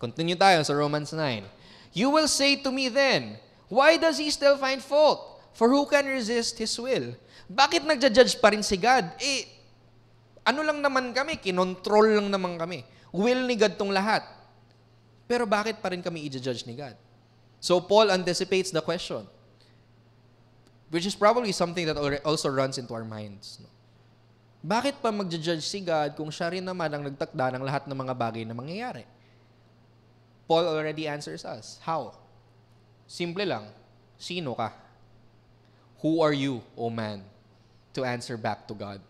Continue tayo sa Romans 9. You will say to me then, why does He still find fault? For who can resist His will? Bakit nagja-judge pa rin si God? Ano lang naman kami, kinontrol lang naman kami. Will ni God tong lahat. Pero bakit pa rin kami i-judge ni God? So Paul anticipates the question, which is probably something that also runs into our minds. No? Bakit pa magja-judge si God kung siya rin naman ang nagtakda ng lahat ng mga bagay na mangyayari? Paul already answers us. How? Simple lang. Sino ka? Who are you, O man, to answer back to God?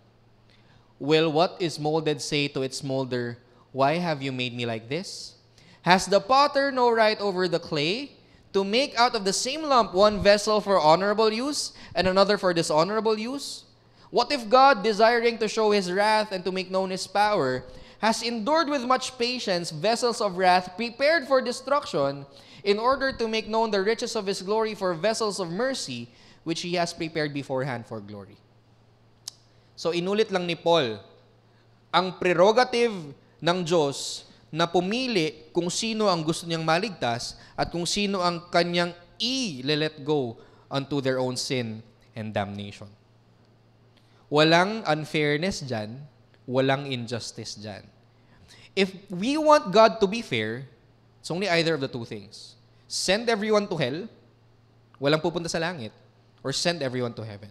Will what is molded say to its molder, why have you made me like this? Has the potter no right over the clay to make out of the same lump one vessel for honorable use and another for dishonorable use? What if God, desiring to show His wrath and to make known His power, has endured with much patience vessels of wrath prepared for destruction in order to make known the riches of His glory for vessels of mercy, which He has prepared beforehand for glory? So inulit lang ni Paul, ang prerogative ng Diyos na pumili kung sino ang gusto niyang maligtas at kung sino ang kanyang i-let go unto their own sin and damnation. Walang unfairness dyan, walang injustice dyan. If we want God to be fair, it's only either of the two things. Send everyone to hell, walang pupunta sa langit, or send everyone to heaven.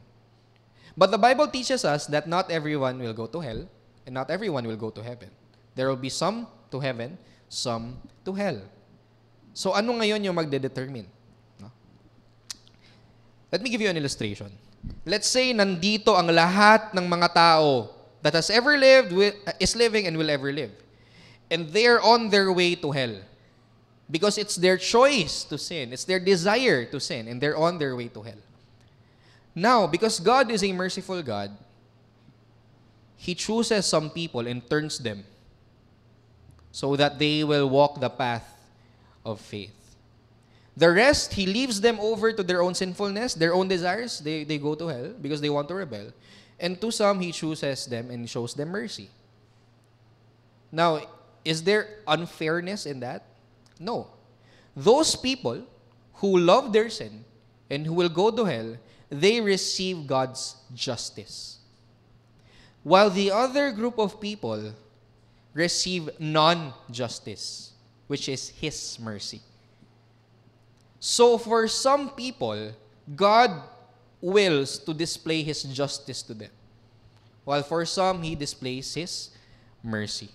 But the Bible teaches us that not everyone will go to hell, and not everyone will go to heaven. There will be some to heaven, some to hell. So ano ngayon yung magde-determine? No? Let me give you an illustration. Let's say nandito ang lahat ng mga tao that has ever lived, is living, and will ever live. And they're on their way to hell. Because it's their choice to sin. It's their desire to sin. And they're on their way to hell. Now, because God is a merciful God, He chooses some people and turns them so that they will walk the path of faith. The rest, He leaves them over to their own sinfulness, their own desires. They go to hell because they want to rebel. And to some, He chooses them and shows them mercy. Now, is there unfairness in that? No. Those people who love their sin and who will go to hell, they receive God's justice. While the other group of people receive non-justice. which is His mercy. So for some people, God wills to display His justice to them, while for some, He displays His mercy.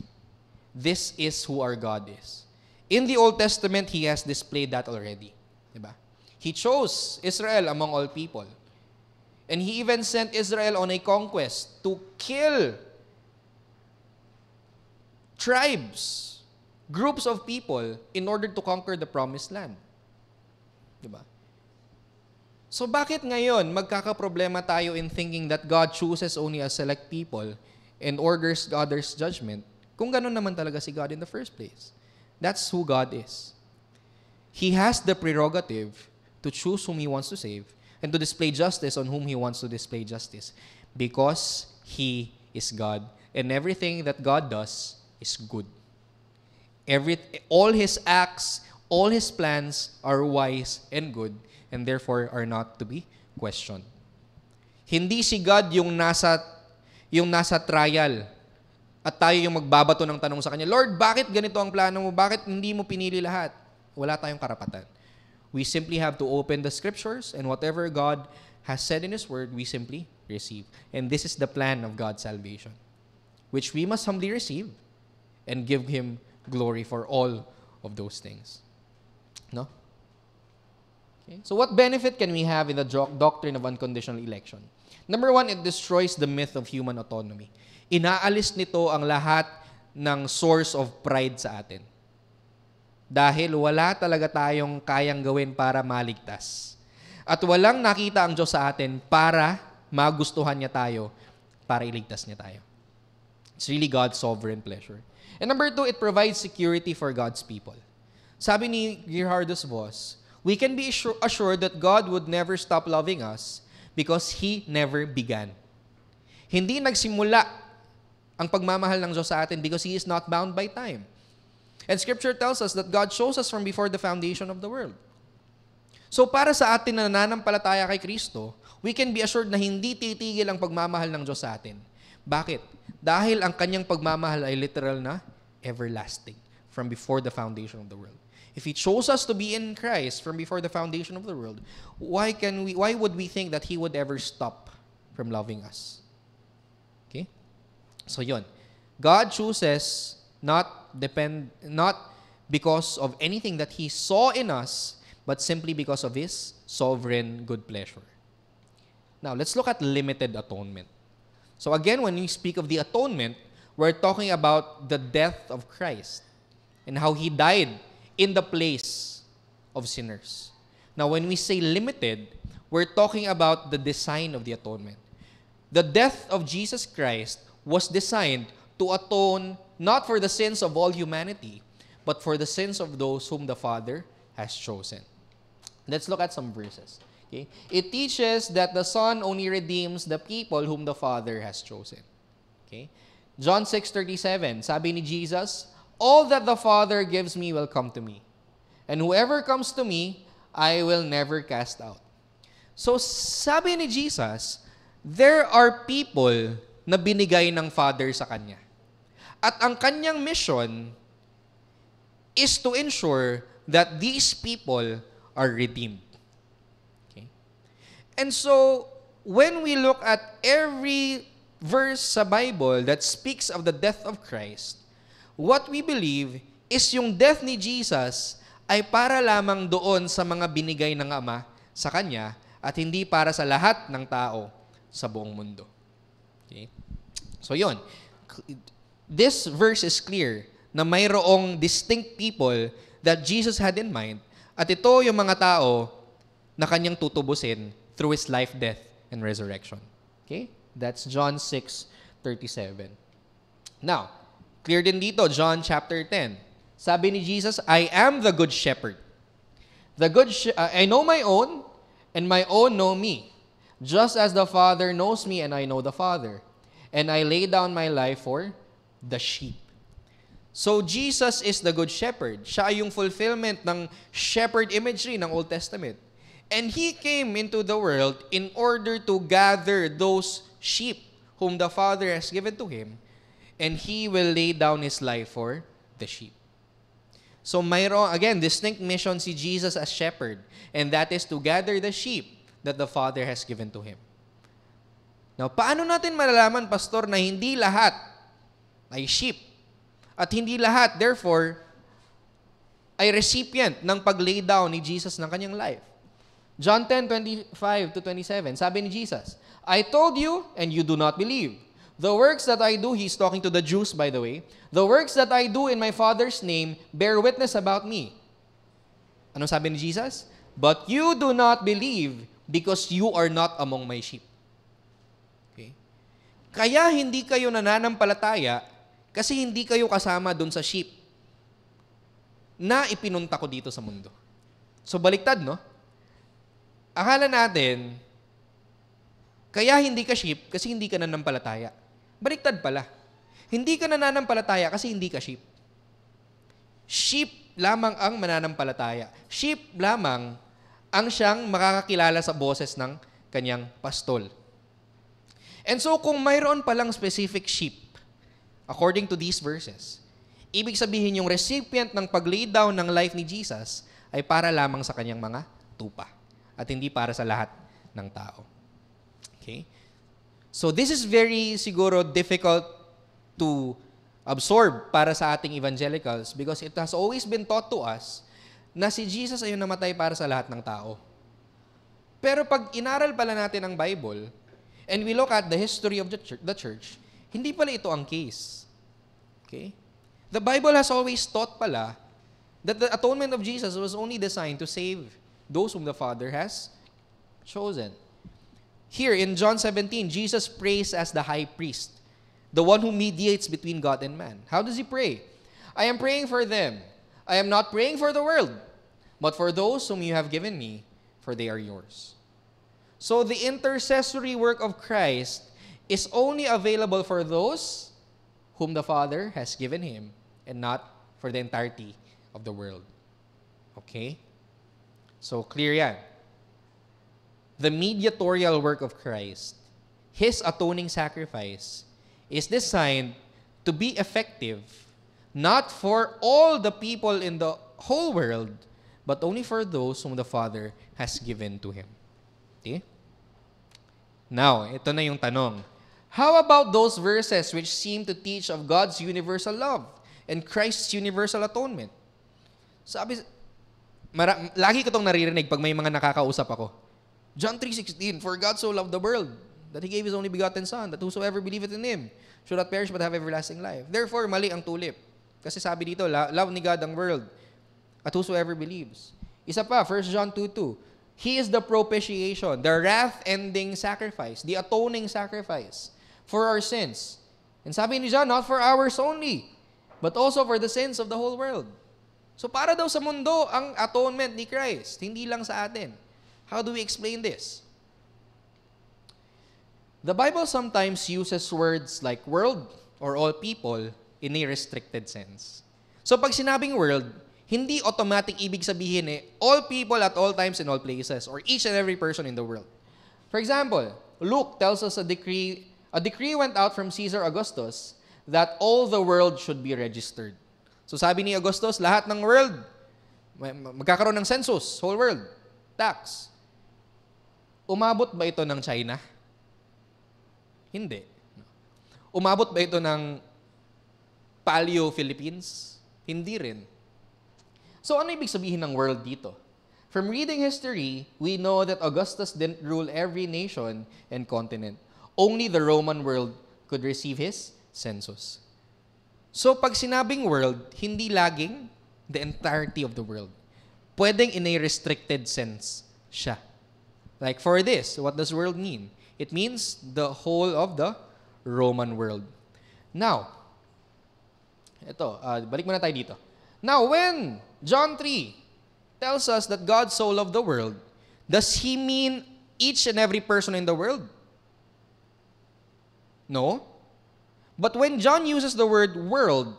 This is who our God is. In the Old Testament, He has displayed that already. Diba? He chose Israel among all people. And He even sent Israel on a conquest to kill tribes, groups of people, in order to conquer the promised land. Diba? So bakit ngayon magkakaproblema tayo in thinking that God chooses only a select people and orders others' judgment kung ganun naman talaga si God in the first place? That's who God is. He has the prerogative to choose whom He wants to save and to display justice on whom He wants to display justice because He is God and everything that God does is good. All His acts, all His plans are wise and good and therefore are not to be questioned. Hindi si God yung nasa trial at tayo yung magbabato ng tanong sa Kanya, Lord, bakit ganito ang plano mo? Bakit hindi mo pinili lahat? Wala tayong karapatan. We simply have to open the scriptures and whatever God has said in His word, we simply receive. And this is the plan of God's salvation, which we must humbly receive and give Him glory for all of those things. No? Okay. So what benefit can we have in the doctrine of unconditional election? Number one, it destroys the myth of human autonomy. Inaalis nito ang lahat ng source of pride sa atin. Dahil wala talaga tayong kayang gawin para maligtas. At walang nakita ang Diyos sa atin para magustuhan niya tayo, para iligtas niya tayo. It's really God's sovereign pleasure. And number two, it provides security for God's people. Sabi ni Gerhardus Voss, we can be assured that God would never stop loving us because He never began. Hindi nagsimula ang pagmamahal ng Diyos sa atin because He is not bound by time. And Scripture tells us that God chose us from before the foundation of the world. So para sa atin na nananampalataya kay Kristo, we can be assured na hindi titigil ang pagmamahal ng Diyos sa atin. Bakit? Dahil ang Kanyang pagmamahal ay literal na everlasting from before the foundation of the world. If He chose us to be in Christ from before the foundation of the world, why would we think that He would ever stop from loving us? Okay? So yun. God chooses not because of anything that He saw in us, but simply because of His sovereign good pleasure. Now, let's look at limited atonement. So again, when we speak of the atonement, we're talking about the death of Christ and how He died in the place of sinners. Now, when we say limited, we're talking about the design of the atonement. The death of Jesus Christ was designed to atone not for the sins of all humanity, but for the sins of those whom the Father has chosen. Let's look at some verses. Okay? It teaches that the Son only redeems the people whom the Father has chosen. Okay? John 6:37, sabi ni Jesus, all that the Father gives me will come to me. And whoever comes to me, I will never cast out. So sabi ni Jesus, there are people na binigay ng Father sa Kanya. At ang Kanyang mission is to ensure that these people are redeemed. Okay? And so, when we look at every verse sa Bible that speaks of the death of Christ, what we believe is yung death ni Jesus ay para lamang doon sa mga binigay ng Ama sa Kanya at hindi para sa lahat ng tao sa buong mundo. Okay? So yun. This verse is clear na mayroong distinct people that Jesus had in mind at ito yung mga tao na Kanyang tutubusin through His life, death, and resurrection. Okay? That's John 6:37. Now, clear din dito, John chapter 10. Sabi ni Jesus, I am the good shepherd. I know my own, and my own know me. Just as the Father knows me, and I know the Father. And I lay down my life for the sheep. So, Jesus is the good shepherd. Siya yung fulfillment ng shepherd imagery ng Old Testament. And He came into the world in order to gather those sheep whom the Father has given to Him, and He will lay down His life for the sheep. So mayroong, again, distinct mission si Jesus as shepherd, and that is to gather the sheep that the Father has given to Him. Now, paano natin malalaman, Pastor, na hindi lahat ay sheep at hindi lahat, therefore, ay recipient ng pag-lay down ni Jesus ng kanyang life? John 10:25-27, sabi ni Jesus, I told you, and you do not believe. The works that I do, He's talking to the Jews, by the way, the works that I do in my Father's name bear witness about me. Anong sabi ni Jesus? But you do not believe because you are not among my sheep. Okay? Kaya hindi kayo nananampalataya kasi hindi kayo kasama dun sa sheep na ipinunta ko dito sa mundo. So baliktad, no? Akala natin, kaya hindi ka sheep kasi hindi ka nananampalataya. Baliktad pala. Hindi ka nananampalataya kasi hindi ka sheep. Sheep lamang ang mananampalataya. Sheep lamang ang siyang makakakilala sa boses ng kanyang pastol. And so kung mayroon palang specific sheep, according to these verses, ibig sabihin yung recipient ng pag-lay down ng life ni Jesus ay para lamang sa kanyang mga tupa at hindi para sa lahat ng tao. Okay? So this is very siguro difficult to absorb para sa ating evangelicals because it has always been taught to us na si Jesus ay namatay para sa lahat ng tao. Pero pag inaral pala natin ang Bible and we look at the history of the church, hindi pala ito ang case. Okay? The Bible has always taught pala that the atonement of Jesus was only designed to save those whom the Father has chosen. Here in John 17, Jesus prays as the high priest, the one who mediates between God and man. How does He pray? I am praying for them. I am not praying for the world, but for those whom you have given me, for they are yours. So the intercessory work of Christ is only available for those whom the Father has given Him and not for the entirety of the world. Okay? So clear yan. The mediatorial work of Christ, His atoning sacrifice, is designed to be effective not for all the people in the whole world, but only for those whom the Father has given to Him. Okay? Now, ito na yung tanong. How about those verses which seem to teach of God's universal love and Christ's universal atonement? Sabi, lagi ko itong naririnig pag may mga nakakausap ako. John 3:16, for God so loved the world that He gave His only begotten Son, that whosoever believeth in Him should not perish but have everlasting life. Therefore, mali ang tulip. Kasi sabi dito, love ni God ang world at whosoever believes. Isa pa, 1 John 2:2, He is the propitiation, the wrath-ending sacrifice, the atoning sacrifice for our sins. And sabi ni John, not for ours only, but also for the sins of the whole world. So para daw sa mundo ang atonement ni Christ, hindi lang sa atin. How do we explain this? The Bible sometimes uses words like world or all people in a restricted sense. So pag sinabing world, hindi automatic ibig sabihin all people at all times in all places or each and every person in the world. For example, Luke tells us a decree went out from Caesar Augustus that all the world should be registered. So sabi ni Augustus, lahat ng world, magkakaroon ng census, whole world, tax. Umabot ba ito ng China? Hindi. Umabot ba ito ng Paleo Philippines? Hindi rin. So ano ibig sabihin ng world dito? From reading history, we know that Augustus didn't rule every nation and continent. Only the Roman world could receive his census. So pag sinabing world, hindi laging the entirety of the world. Pwedeng in a restricted sense siya. Like for this, what does world mean? It means the whole of the Roman world. Now, balik muna tayo dito. Now, when John 3 tells us that God so loved the world, does He mean each and every person in the world? No. But when John uses the word world,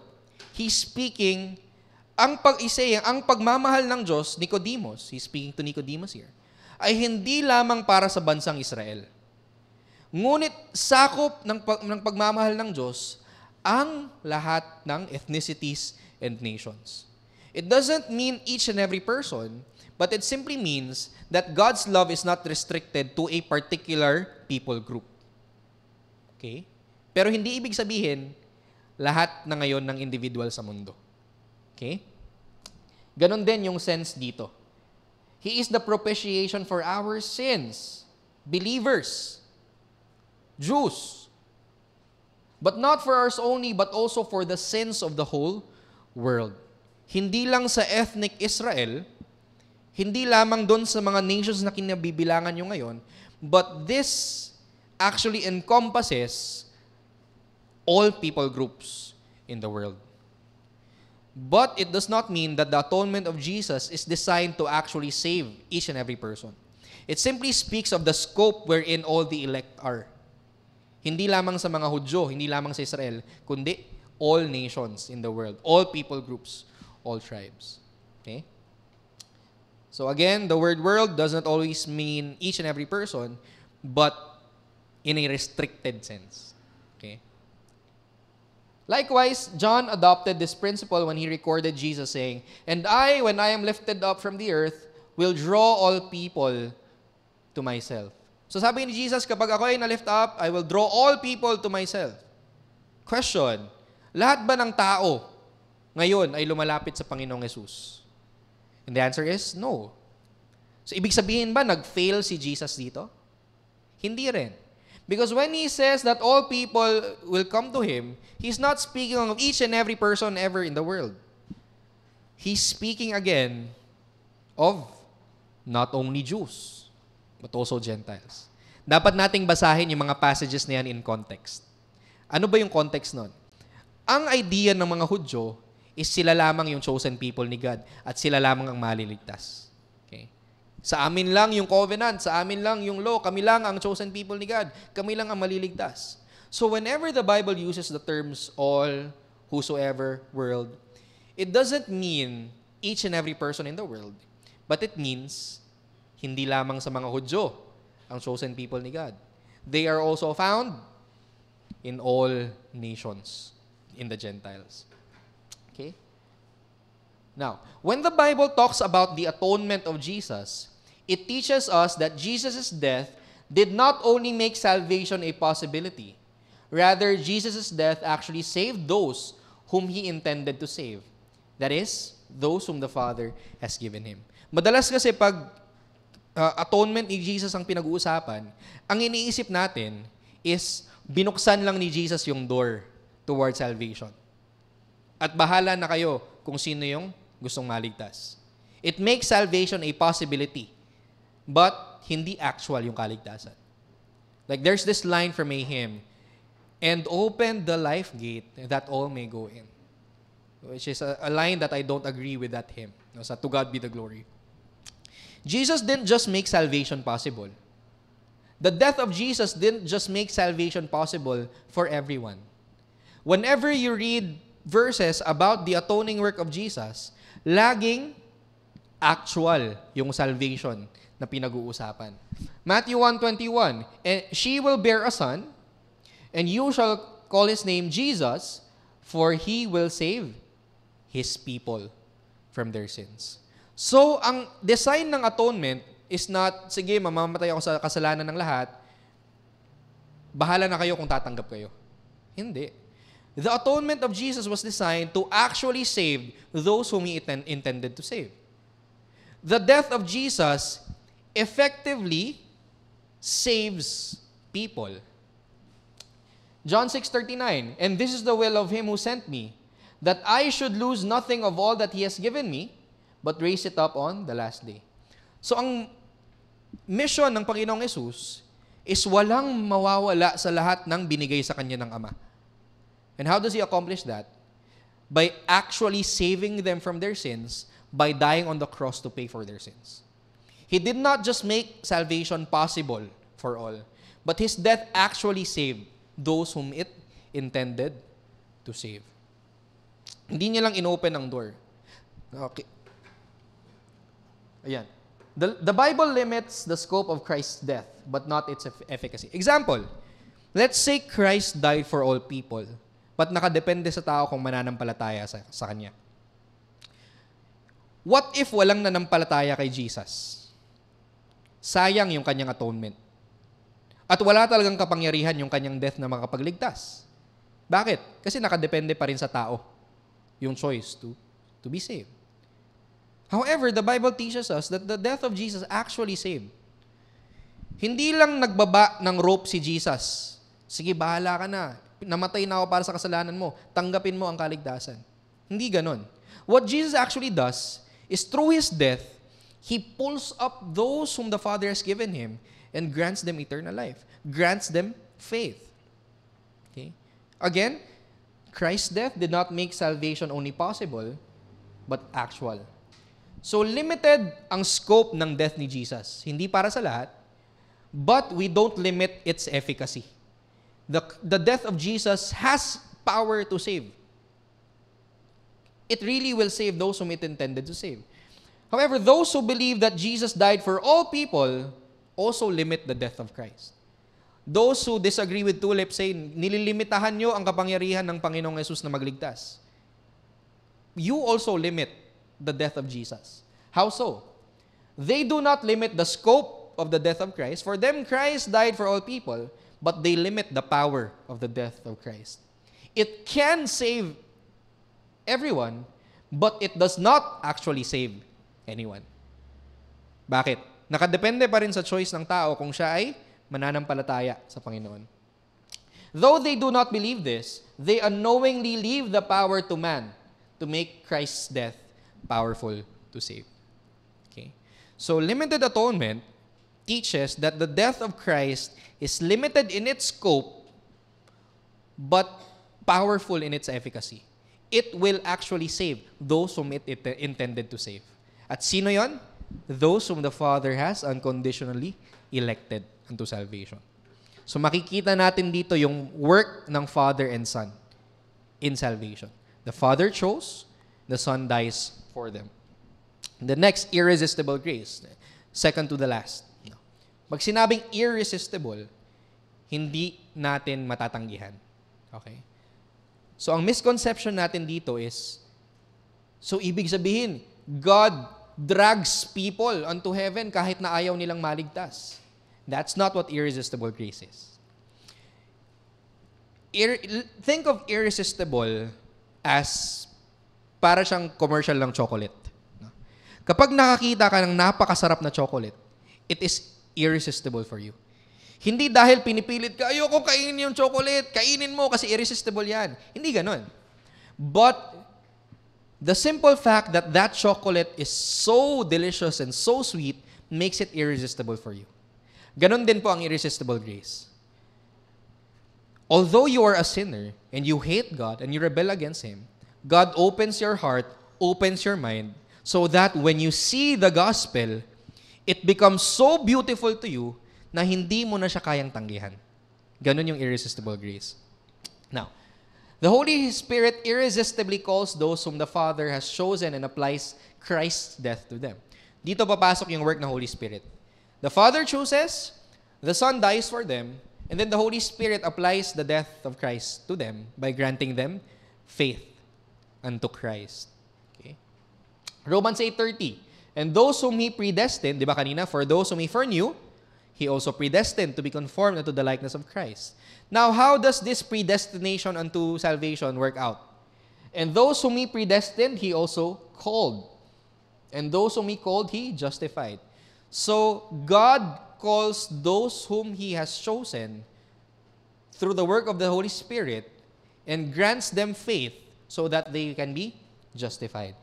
he's speaking, ang pagmamahal ng Diyos, Nicodemus, he's speaking to Nicodemus here, ay hindi lamang para sa bansang Israel. Ngunit sakop ng pagmamahal ng Diyos ang lahat ng ethnicities and nations. It doesn't mean each and every person, but it simply means that God's love is not restricted to a particular people group. Okay? Pero hindi ibig sabihin, lahat na ngayon ng individual sa mundo. Okay? Ganon din yung sense dito. He is the propitiation for our sins. Believers. Jews. But not for ours only, but also for the sins of the whole world. Hindi lang sa ethnic Israel, hindi lamang doon sa mga nations na kinabibilangan nyo ngayon, but this actually encompasses all people groups in the world. But it does not mean that the atonement of Jesus is designed to actually save each and every person. It simply speaks of the scope wherein all the elect are. Hindi lamang sa mga Hudyo, hindi lamang sa Israel, kundi all nations in the world, all people groups, all tribes. Okay? So again, the word world does not always mean each and every person, but in a restricted sense. Okay? Likewise, John adopted this principle when he recorded Jesus saying, "And I, when I am lifted up from the earth, will draw all people to myself." So sabi ni Jesus, kapag ako ay na-lift up, I will draw all people to myself. Question, lahat ba ng tao ngayon ay lumalapit sa Panginoong Yesus? And the answer is no. So ibig sabihin ba nag-fail si Jesus dito? Hindi rin. Because when he says that all people will come to him, he's not speaking of each and every person ever in the world. He's speaking again of not only Jews, but also Gentiles. Dapat nating basahin yung mga passages na yan in context. Ano ba yung context nun? Ang idea ng mga Hudyo is sila lamang yung chosen people ni God at sila lamang ang maliligtas. Okay? Sa amin lang yung covenant, sa amin lang yung law, kami lang ang chosen people ni God, kami lang ang maliligtas. So whenever the Bible uses the terms all, whosoever, world, it doesn't mean each and every person in the world, but it means hindi lamang sa mga Hudyo ang chosen people ni God. They are also found in all nations, in the Gentiles. Okay? Now, when the Bible talks about the atonement of Jesus, it teaches us that Jesus' death did not only make salvation a possibility, rather, Jesus' death actually saved those whom He intended to save. That is, those whom the Father has given Him. Madalas kasi pag atonement ni Jesus ang pinag-uusapan, ang iniisip natin is binuksan lang ni Jesus yung door towards salvation. At bahala na kayo kung sino yung gustong maligtas. It makes salvation a possibility, but hindi actual yung kaligtasan. Like there's this line from a hymn, "And open the life gate that all may go in." Which is a line that I don't agree with that hymn. Sa "To God be the glory." Jesus didn't just make salvation possible. The death of Jesus didn't just make salvation possible for everyone. Whenever you read verses about the atoning work of Jesus, laging actual yung salvation na pinag-uusapan. Matthew 1:21, "And she will bear a son, and you shall call his name Jesus, for he will save his people from their sins." So, ang design ng atonement is not, sige, mamamatay ako sa kasalanan ng lahat, bahala na kayo kung tatanggap kayo. Hindi. The atonement of Jesus was designed to actually save those whom He intended to save. The death of Jesus effectively saves people. John 6:39, "And this is the will of Him who sent me, that I should lose nothing of all that He has given me, but raise it up on the last day." So ang mission ng Panginoong Yesus is walang mawawala sa lahat ng binigay sa Kanya ng Ama. And how does He accomplish that? By actually saving them from their sins by dying on the cross to pay for their sins. He did not just make salvation possible for all, but His death actually saved those whom it intended to save. Hindi niya lang inopen ang door. Okay. Ayan. The Bible limits the scope of Christ's death, but not its efficacy. Example, let's say Christ died for all people, but nakadepende sa tao kung mananampalataya sa Kanya. What if walang nanampalataya kay Jesus? Sayang yung kanyang atonement. At wala talagang kapangyarihan yung kanyang death na makapagligtas. Bakit? Kasi nakadepende pa rin sa tao yung choice to be saved. However, the Bible teaches us that the death of Jesus actually saved. Hindi lang nagbaba ng rope si Jesus. Sige, bahala ka na. Namatay na ako para sa kasalanan mo. Tanggapin mo ang kaligtasan. Hindi ganon. What Jesus actually does is through His death, He pulls up those whom the Father has given Him and grants them eternal life. Grants them faith. Okay? Again, Christ's death did not make salvation only possible, but actual. So limited ang scope ng death ni Jesus. Hindi para sa lahat, but we don't limit its efficacy. The death of Jesus has power to save. It really will save those whom it intended to save. However, those who believe that Jesus died for all people also limit the death of Christ. Those who disagree with Tulip say, nililimitahan nyo ang kapangyarihan ng Panginoong Yesus na magligtas. You also limit the death of Jesus. How so? They do not limit the scope of the death of Christ. For them, Christ died for all people, but they limit the power of the death of Christ. It can save everyone, but it does not actually save anyone. Bakit? Nakadepende pa rin sa choice ng tao kung siya ay mananampalataya sa Panginoon. Though they do not believe this, they unknowingly leave the power to man to make Christ's death powerful to save. Okay? So limited atonement teaches that the death of Christ is limited in its scope but powerful in its efficacy. It will actually save those whom it intended to save. At sino yon? Those whom the Father has unconditionally elected unto salvation. So makikita natin dito yung work ng Father and Son in salvation. The Father chose, the Son dies for them. The next, irresistible grace. Second to the last. Pag sinabing irresistible, hindi natin matatanggihan. Okay? So ang misconception natin dito is, so ibig sabihin, God drags people unto heaven kahit na ayaw nilang maligtas. That's not what irresistible grace is. Think of irresistible as para siyang commercial ng chocolate. Kapag nakakita ka ng napakasarap na chocolate, it is irresistible for you. Hindi dahil pinipilit ka, ayoko kainin yung chocolate, kainin mo kasi irresistible yan. Hindi ganon. But the simple fact that that chocolate is so delicious and so sweet makes it irresistible for you. Ganon din po ang irresistible grace. Although you are a sinner and you hate God and you rebel against Him, God opens your heart, opens your mind, so that when you see the gospel, it becomes so beautiful to you na hindi mo na siya kayang tanggihan. Ganon yung irresistible grace. Now, the Holy Spirit irresistibly calls those whom the Father has chosen and applies Christ's death to them. Dito papasok yung work ng Holy Spirit. The Father chooses, the Son dies for them, and then the Holy Spirit applies the death of Christ to them by granting them faith unto Christ. Okay? Romans 8:30. And those whom He predestined, di ba kanina, for those whom He foreknew, He also predestined to be conformed unto the likeness of Christ. Now, how does this predestination unto salvation work out? And those whom He predestined, He also called. And those whom He called, He justified. So, God calls those whom He has chosen through the work of the Holy Spirit and grants them faith so that they can be justified.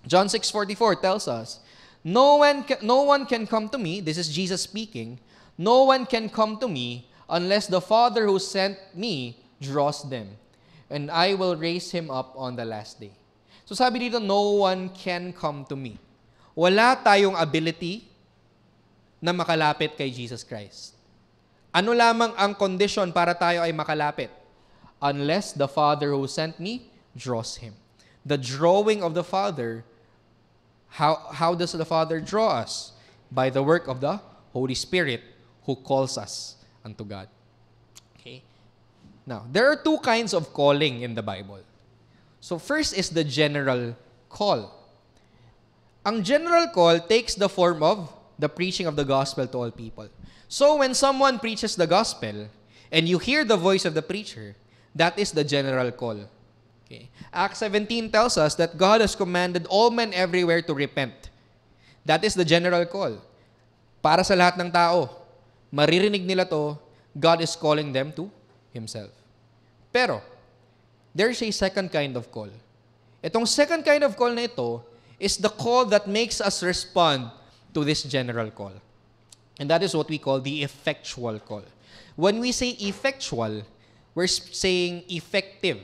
John 6:44 tells us, No one can come to me, this is Jesus speaking, no one can come to me unless the Father who sent me draws them, and I will raise him up on the last day. So sabi dito, no one can come to me. Wala tayong ability na makalapit kay Jesus Christ. Ano lamang ang condition para tayo ay makalapit? Unless the Father who sent me draws him. The drawing of the Father, how does the Father draw us? By the work of the Holy Spirit who calls us unto God. Okay? Now, there are two kinds of calling in the Bible. So first is the general call. Ang general call takes the form of the preaching of the gospel to all people. So when someone preaches the gospel and you hear the voice of the preacher, that is the general call. Okay. Acts 17 tells us that God has commanded all men everywhere to repent. That is the general call. Para sa lahat ng tao, maririnig nila to, God is calling them to Himself. Pero, there's a second kind of call. Itong second kind of call na ito is the call that makes us respond to this general call. And that is what we call the effectual call. When we say effectual, we're saying effective.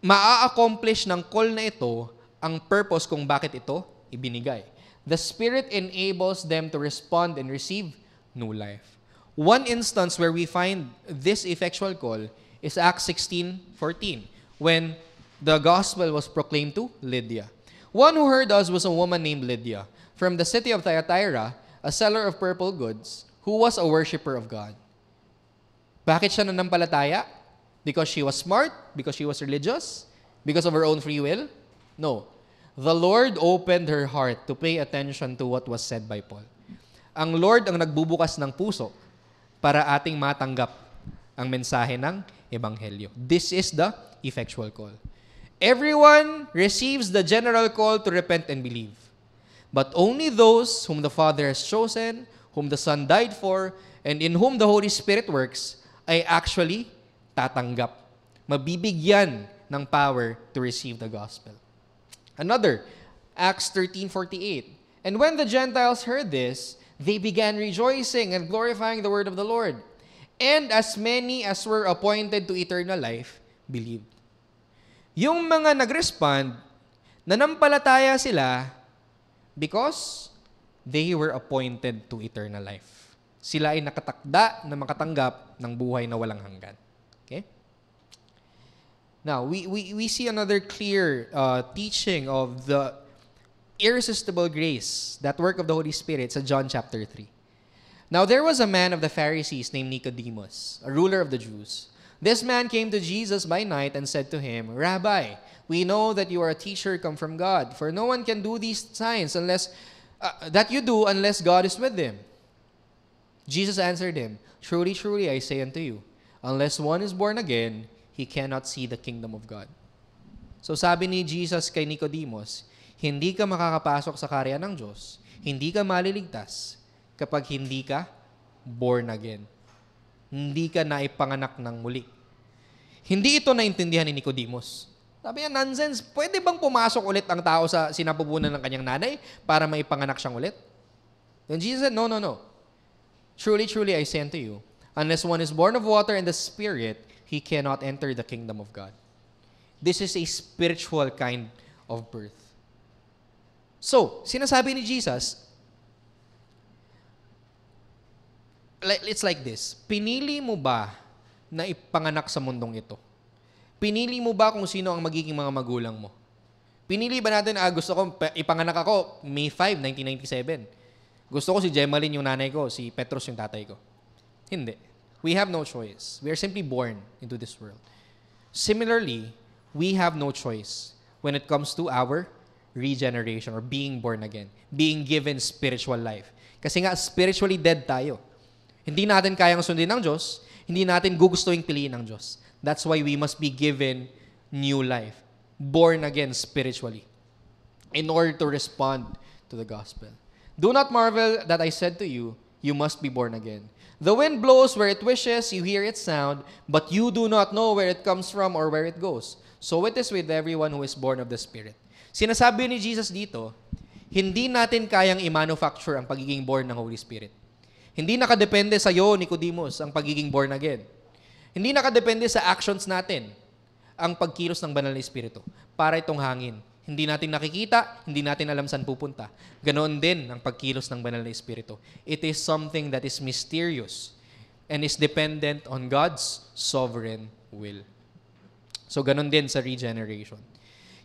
Maa-accomplish ng call na ito ang purpose kung bakit ito ibinigay. The Spirit enables them to respond and receive new life. One instance where we find this effectual call is Acts 16:14, when the gospel was proclaimed to Lydia. One who heard us was a woman named Lydia, from the city of Thyatira, a seller of purple goods, who was a worshiper of God. Bakit siya nanampalataya? Because she was smart? Because she was religious? Because of her own free will? No. The Lord opened her heart to pay attention to what was said by Paul. Ang Lord ang nagbubukas ng puso para ating matanggap ang mensahe ng Ebanghelyo. This is the effectual call. Everyone receives the general call to repent and believe. But only those whom the Father has chosen, whom the Son died for, and in whom the Holy Spirit works, ay actually tatanggap. Mabibigyan ng power to receive the gospel. Another, Acts 13:48. And when the Gentiles heard this, they began rejoicing and glorifying the word of the Lord. And as many as were appointed to eternal life believed. Yung mga nag-respond, nanampalataya sila because they were appointed to eternal life. Sila ay nakatakda na makatanggap ng buhay na walang hanggan. Okay? Now, we see another clear teaching of the irresistible grace, that work of the Holy Spirit, sa John chapter 3. Now, there was a man of the Pharisees named Nicodemus, a ruler of the Jews. This man came to Jesus by night and said to him, Rabbi, we know that you are a teacher come from God, for no one can do these signs that you do unless God is with him. Jesus answered him, Truly, truly, I say unto you, unless one is born again, he cannot see the kingdom of God. So sabi ni Jesus kay Nicodemus, hindi ka makakapasok sa karya ng Diyos, hindi ka maliligtas kapag hindi ka born again. Hindi ka naipanganak ng muli. Hindi ito naintindihan ni Nicodemus. Sabi niya, nonsense. Pwede bang pumasok ulit ang tao sa sinapupunan ng kanyang nanay para maipanganak siyang ulit? Then Jesus said, No. Truly, truly, I say unto you, unless one is born of water and the Spirit, he cannot enter the kingdom of God. This is a spiritual kind of birth. So, sinasabi ni Jesus, it's like this. Pinili mo ba na ipanganak sa mundong ito? Pinili mo ba kung sino ang magiging mga magulang mo? Pinili ba natin, gusto ko ipanganak ako May 5, 1997. Gusto ko si Gemaline yung nanay ko, si Petros yung tatay ko. Hindi. We have no choice. We are simply born into this world. Similarly, we have no choice when it comes to our regeneration or being born again, being given spiritual life. Kasi nga, spiritually dead tayo. Hindi natin kayang sundin ng Diyos, hindi natin gugustuhin piliin ng Diyos. That's why we must be given new life, born again spiritually, in order to respond to the gospel. Do not marvel that I said to you, you must be born again. The wind blows where it wishes, you hear its sound, but you do not know where it comes from or where it goes. So it is with everyone who is born of the Spirit. Sinasabi ni Jesus dito, hindi natin kayang i-manufacture ang pagiging born ng Holy Spirit. Hindi nakadepende sa iyo, Nicodemus, ang pagiging born again. Hindi nakadepende sa actions natin ang pagkilos ng banal na Espiritu. Para itong hangin. Hindi natin nakikita, hindi natin alam saan pupunta. Ganoon din ang pagkilos ng banal na Espiritu. It is something that is mysterious and is dependent on God's sovereign will. So ganoon din sa regeneration.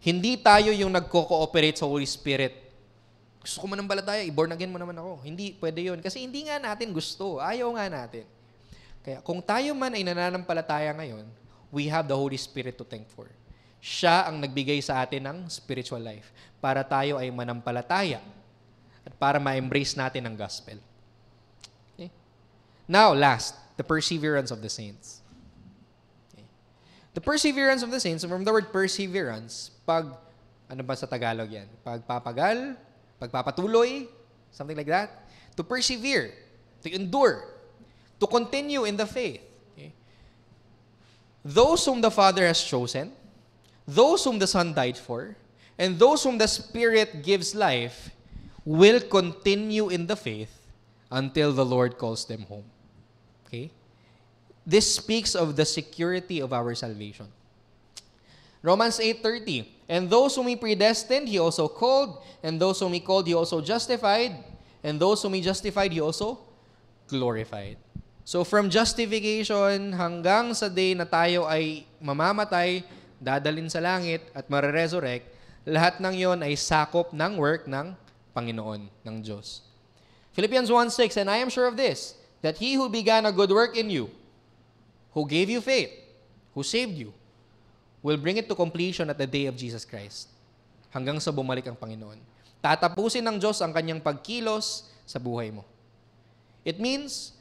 Hindi tayo yung nagko-cooperate sa Holy Spirit. Gusto ko manampalataya, i-born again mo naman ako. Hindi, pwede yun. Kasi hindi nga natin gusto. Ayaw nga natin. Kaya kung tayo man ay nananampalataya ngayon, we have the Holy Spirit to thank for. Siya ang nagbigay sa atin ng spiritual life para tayo ay manampalataya at para ma-embrace natin ang gospel. Okay? Now, last, the perseverance of the saints. Okay. The perseverance of the saints, from the word perseverance, ano ba sa Tagalog yan? Pagpapagal, pagpapatuloy, something like that. To persevere, to endure, to continue in the faith. Okay? Those whom the Father has chosen, those whom the Son died for, and those whom the Spirit gives life will continue in the faith until the Lord calls them home. Okay? This speaks of the security of our salvation. Romans 8:30, and those whom He predestined, He also called, and those whom He called, He also justified, and those whom He justified, He also glorified. So from justification hanggang sa day na tayo ay mamamatay, dadalin sa langit at mare-resurrect, lahat ng yon ay sakop ng work ng Panginoon, ng Diyos. Philippians 1:6, and I am sure of this, that He who began a good work in you, who gave you faith, who saved you, will bring it to completion at the day of Jesus Christ, hanggang sa bumalik ang Panginoon. Tatapusin ng Diyos ang kanyang pagkilos sa buhay mo. It means,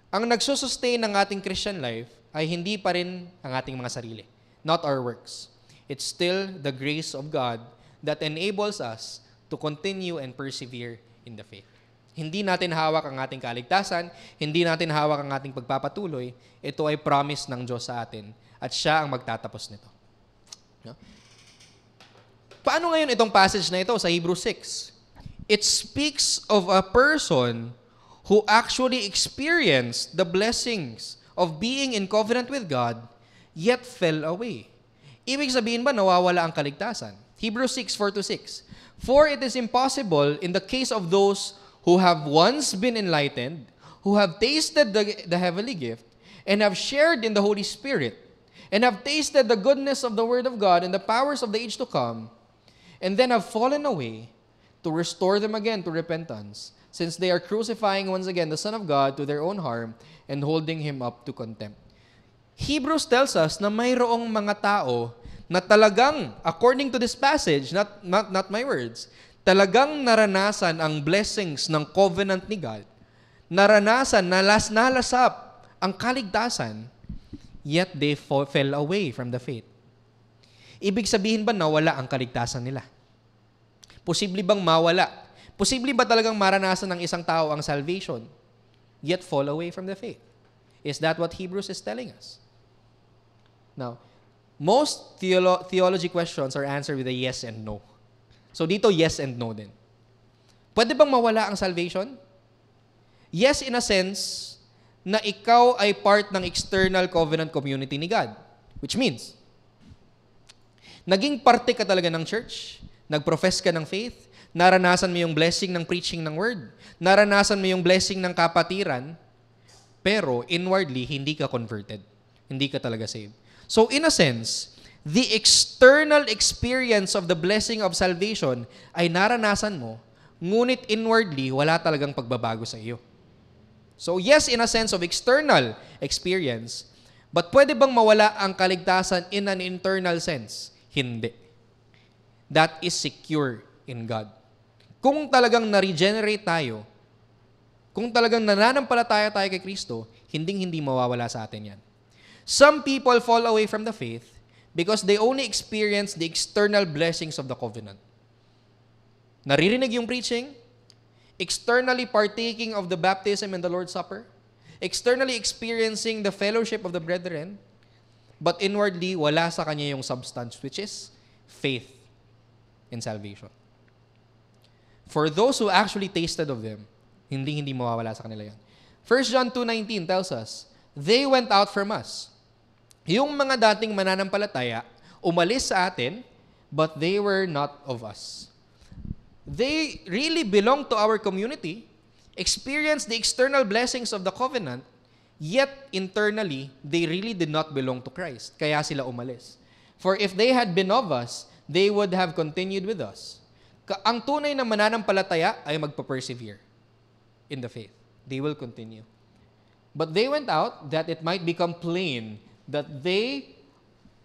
ang nagsusustain ng ating Christian life ay hindi pa rin ang ating mga sarili. Not our works. It's still the grace of God that enables us to continue and persevere in the faith. Hindi natin hawak ang ating kaligtasan, hindi natin hawak ang ating pagpapatuloy. Ito ay promise ng Diyos sa atin at siya ang magtatapos nito. No? Paano ngayon itong passage na ito sa Hebrews 6? It speaks of a person who actually experienced the blessings of being in covenant with God, yet fell away. Ibig sabihin ba nawawala ang kaligtasan? Hebrews 6:4-6. For it is impossible in the case of those who have once been enlightened, who have tasted the heavenly gift, and have shared in the Holy Spirit, and have tasted the goodness of the Word of God and the powers of the age to come, and then have fallen away, to restore them again to repentance, since they are crucifying once again the Son of God to their own harm and holding Him up to contempt. Hebrews tells us na mayroong mga tao na talagang, according to this passage, not my words, talagang naranasan ang blessings ng covenant ni God, naranasan, nalasap ang kaligtasan, yet they fell away from the faith. Ibig sabihin ba nawala ang kaligtasan nila? Posible bang mawala? Posible ba talagang maranasan ng isang tao ang salvation, yet fall away from the faith? Is that what Hebrews is telling us? Now, most theology questions are answered with a yes and no. So dito, yes and no din. Pwede bang mawala ang salvation? Yes, in a sense, na ikaw ay part ng external covenant community ni God. Which means, naging parte ka talaga ng church, nag-profess ka ng faith, naranasan mo yung blessing ng preaching ng word, naranasan mo yung blessing ng kapatiran, pero inwardly, hindi ka converted. Hindi ka talaga saved. So in a sense, the external experience of the blessing of salvation ay naranasan mo, ngunit inwardly, wala talagang pagbabago sa iyo. So yes, in a sense of external experience, but pwede bang mawala ang kaligtasan in an internal sense? Hindi. That is secure in God. Kung talagang na-regenerate tayo, kung talagang nananampalataya tayo kay Kristo, hindi mawawala sa atin yan. Some people fall away from the faith because they only experience the external blessings of the covenant. Naririnig yung preaching, externally partaking of the baptism and the Lord's Supper, externally experiencing the fellowship of the brethren, but inwardly, wala sa kanya yung substance, which is faith in salvation. For those who actually tasted of them, hindi mawawala sa kanila yan. 1 John 2:19 tells us, they went out from us. Yung mga dating mananampalataya, umalis sa atin, but they were not of us. They really belong to our community, experienced the external blessings of the covenant, yet internally, they really did not belong to Christ. Kaya sila umalis. For if they had been of us, they would have continued with us. Ang tunay na mananampalataya ay magpa-persevere in the faith. They will continue. But they went out that it might become plain that they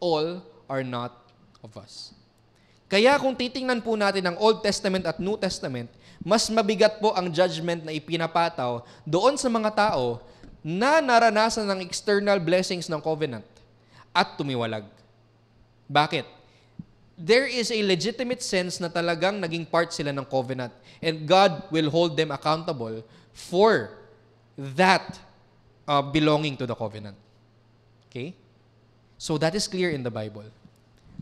all are not of us. Kaya kung titingnan po natin ang Old Testament at New Testament, mas mabigat po ang judgment na ipinapataw doon sa mga tao na naranasan ng external blessings ng covenant at tumiwalag. Bakit? There is a legitimate sense na talagang naging part sila ng covenant and God will hold them accountable for that belonging to the covenant. Okay? So that is clear in the Bible.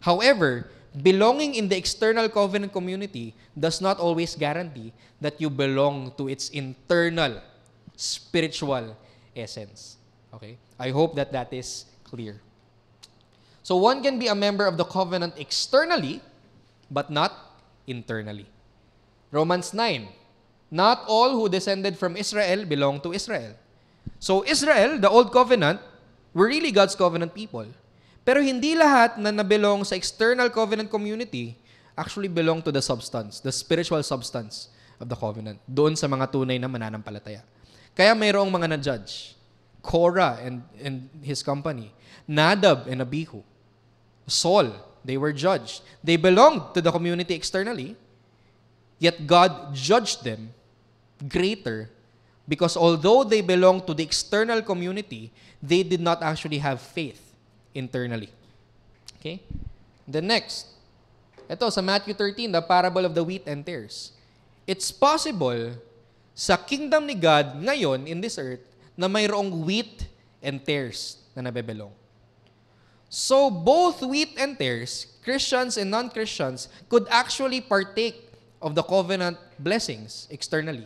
However, belonging in the external covenant community does not always guarantee that you belong to its internal spiritual essence. Okay? I hope that that is clear. So one can be a member of the covenant externally, but not internally. Romans 9. Not all who descended from Israel belong to Israel. So Israel, the old covenant, were really God's covenant people. Pero hindi lahat na nabelong sa external covenant community actually belong to the substance, the spiritual substance of the covenant. Doon sa mga tunay na mananampalataya. Kaya mayroong mga na-judge. Korah and his company. Nadab and Abihu. Saul, they were judged. They belonged to the community externally, yet God judged them greater because although they belonged to the external community, they did not actually have faith internally. Okay? The next, ito sa Matthew 13, the parable of the wheat and tares. It's possible sa kingdom ni God ngayon in this earth na mayroong wheat and tares na nabebelong. So both wheat and tares, Christians and non-Christians, could actually partake of the covenant blessings externally.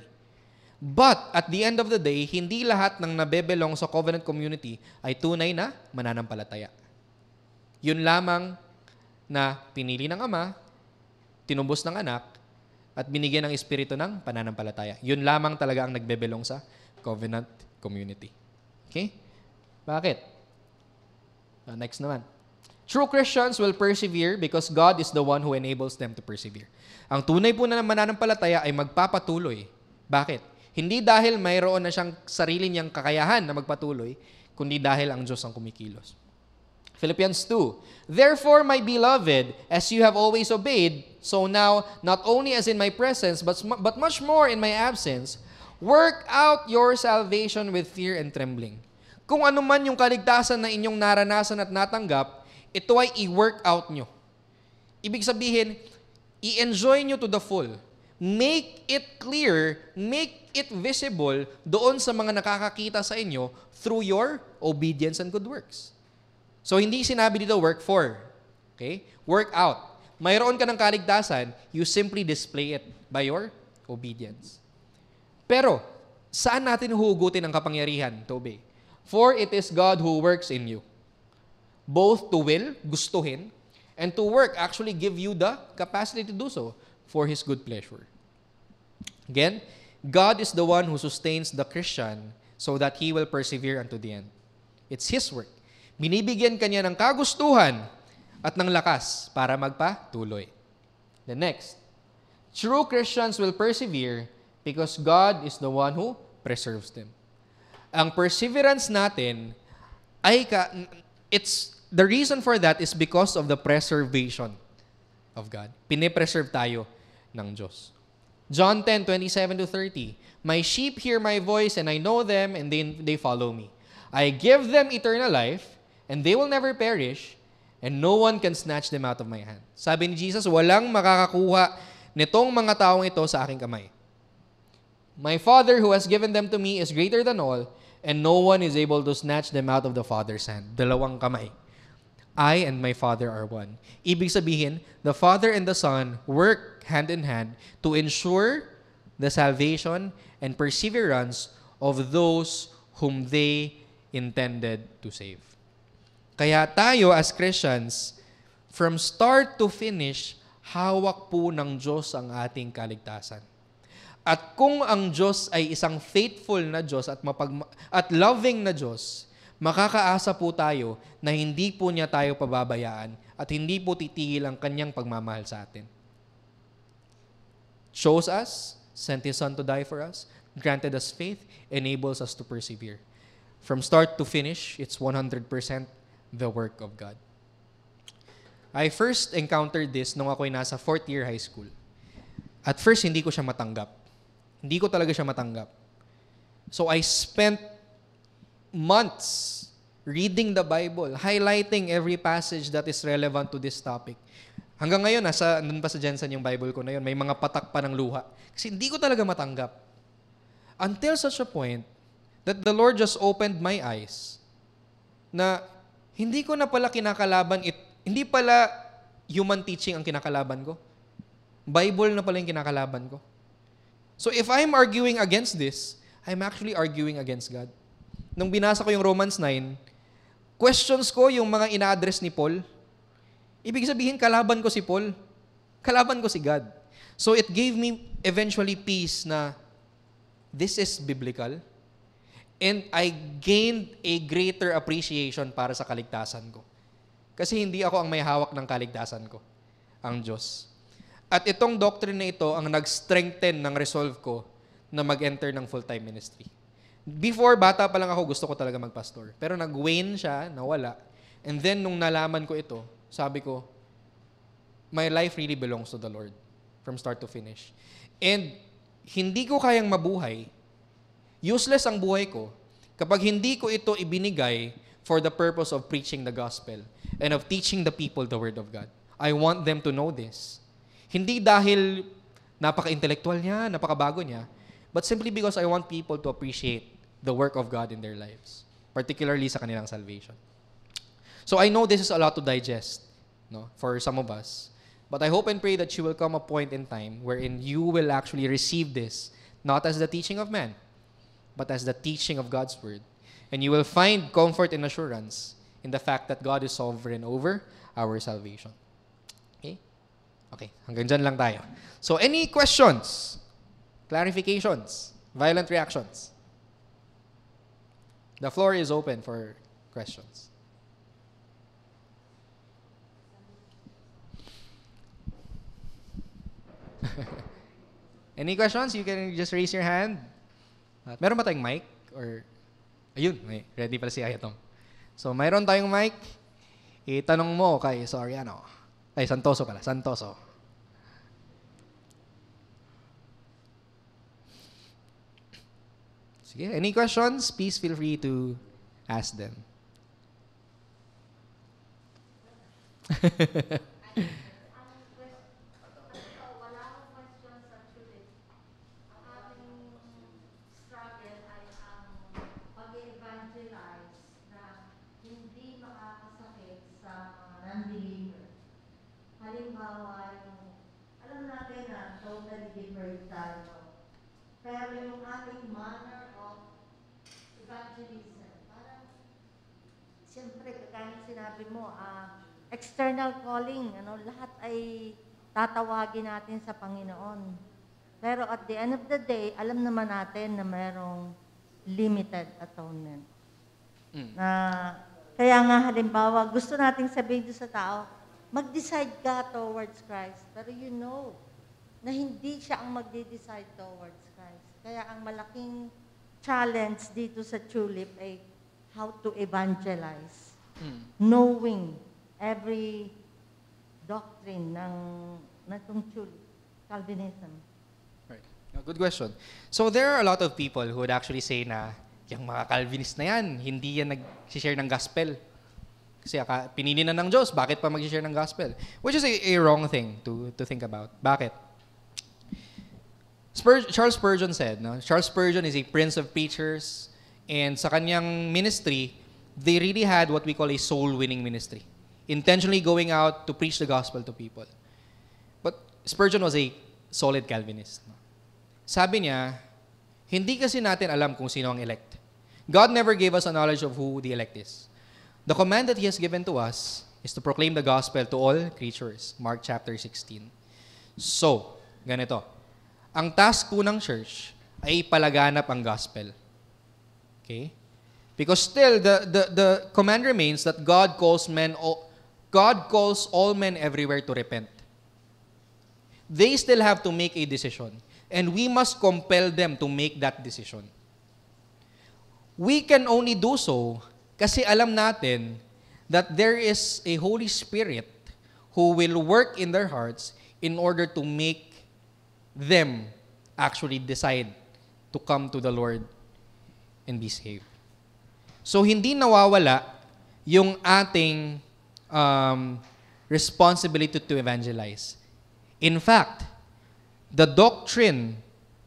But at the end of the day, hindi lahat ng nabebelong sa covenant community ay tunay na mananampalataya. Yun lamang na pinili ng Ama, tinumbos ng Anak, at binigyan ng Espiritu ng pananampalataya. Yun lamang talaga ang nagbebelong sa covenant community. Okay? Bakit? Next naman. True Christians will persevere because God is the one who enables them to persevere. Ang tunay po na mananampalataya ay magpapatuloy. Bakit? Hindi dahil mayroon na siyang sarili niyang kakayahan na magpatuloy, kundi dahil ang Diyos ang kumikilos. Philippians 2. Therefore, my beloved, as you have always obeyed, so now, not only as in my presence, but much more in my absence, work out your salvation with fear and trembling. Kung ano man yung kaligtasan na inyong naranasan at natanggap, ito ay i-work out nyo. Ibig sabihin, i-enjoy nyo to the full. Make it clear, make it visible doon sa mga nakakakita sa inyo through your obedience and good works. So, hindi sinabi dito work for. Okay? Work out. Mayroon ka ng kaligtasan, you simply display it by your obedience. Pero, saan natin huhugutin ang kapangyarihan to obey? For it is God who works in you, both to will, gustuhin, and to work, actually give you the capacity to do so for His good pleasure. Again, God is the one who sustains the Christian so that he will persevere unto the end. It's His work. Binibigyan kanya ng kagustuhan at ng lakas para magpatuloy. The next, true Christians will persevere because God is the one who preserves them. Ang perseverance natin ay the reason for that is because of the preservation of God. Pine-preserve tayo ng Diyos. John 10:27-30. My sheep hear my voice and I know them and they follow me. I give them eternal life and they will never perish and no one can snatch them out of my hand. Sabi ni Jesus, walang makakakuha nitong mga taong ito sa aking kamay. My Father who has given them to me is greater than all, and no one is able to snatch them out of the Father's hand. Dalawang kamay. I and my Father are one. Ibig sabihin, the Father and the Son work hand in hand to ensure the salvation and perseverance of those whom they intended to save. Kaya tayo as Christians, from start to finish, hawak po ng Diyos ang ating kaligtasan. At kung ang Diyos ay isang faithful na Diyos at loving na Diyos, makakaasa po tayo na hindi po niya tayo pababayaan at hindi po titigil ang kanyang pagmamahal sa atin. Chose us, sent His Son to die for us, granted us faith, enables us to persevere. From start to finish, it's 100% the work of God. I first encountered this nung ako'y nasa 4th year high school. At first, hindi ko siya matanggap. Hindi ko talaga siya matanggap. So I spent months reading the Bible, highlighting every passage that is relevant to this topic. Hanggang ngayon, nandun pa sa Jensen yung Bible ko na yun, may mga patak pa ng luha. Kasi hindi ko talaga matanggap. Until such a point that the Lord just opened my eyes na hindi ko na pala kinakalaban, hindi pala human teaching ang kinakalaban ko. Bible na pala yung kinakalaban ko. So if I'm arguing against this, I'm actually arguing against God. Nung binasa ko yung Romans 9, questions ko yung mga ina-address ni Paul. Ibig sabihin, kalaban ko si Paul. Kalaban ko si God. So it gave me eventually peace na this is biblical. And I gained a greater appreciation para sa kaligtasan ko. Kasi hindi ako ang may hawak ng kaligtasan ko. Ang Diyos. At itong doctrine na ito ang nag-strengthen ng resolve ko na mag-enter ng full-time ministry. Before, bata pa lang ako, gusto ko talaga magpastor. Pero nag-wane siya, nawala. And then, nung nalaman ko ito, sabi ko, my life really belongs to the Lord from start to finish. And hindi ko kayang mabuhay, useless ang buhay ko, kapag hindi ko ito ibinigay for the purpose of preaching the gospel and of teaching the people the Word of God. I want them to know this. Hindi dahil napaka-intellectual niya, napakabago niya, but simply because I want people to appreciate the work of God in their lives, particularly sa kanilang salvation. So I know this is a lot to digest, no, for some of us. But I hope and pray that you will come a point in time wherein you will actually receive this, not as the teaching of man, but as the teaching of God's Word. And you will find comfort and assurance in the fact that God is sovereign over our salvation. Okay? Okay, hanggang dyan lang tayo. So any questions? Clarifications? Violent reactions? The floor is open for questions. Any questions? You can just raise your hand. Meron ba tayong mic? Or, ayun, may ready pala si Ayatong. So, mayroon tayong mic. Itanong mo kay Soriano. Ay, Santoso pala. Santoso. Sige, any questions? Please feel free to ask them. Halimbawa, alam natin na totally different tayo. Pero yung ating manner of evangelism, parang, siyempre, kaya sinabi mo, external calling, lahat ay tatawagin natin sa Panginoon. Pero at the end of the day, alam naman natin na mayroong limited atonement. Na, kaya nga halimbawa, gusto nating sabihin sa tao, mag-decide ka towards Christ. Pero you know na hindi siya ang magde-decide towards Christ. Kaya ang malaking challenge dito sa Tulip ay how to evangelize. Knowing every doctrine ng itong Tulip, Calvinism. Right. Good question. So there are a lot of people who would actually say na yung mga Calvinist na yan, hindi yan nag-share ng gospel. Kasi pinili na ng Diyos, bakit pa mag-share ng gospel? Which is a wrong thing to think about. Bakit? Charles Spurgeon said, no? Charles Spurgeon is a prince of preachers, and sa kanyang ministry, they really had what we call a soul-winning ministry. Intentionally going out to preach the gospel to people. But Spurgeon was a solid Calvinist. No? Sabi niya, hindi kasi natin alam kung sino ang elect. God never gave us a knowledge of who the elect is. The command that He has given to us is to proclaim the gospel to all creatures. Mark chapter 16. So, ganito. Ang task po ng church ay palaganap ang gospel. Okay? Because still, the command remains that God calls all men everywhere to repent. They still have to make a decision. And we must compel them to make that decision. We can only do so kasi alam natin that there is a Holy Spirit who will work in their hearts in order to make them actually decide to come to the Lord and be saved. So, hindi nawawala yung ating responsibility to evangelize. In fact, the doctrine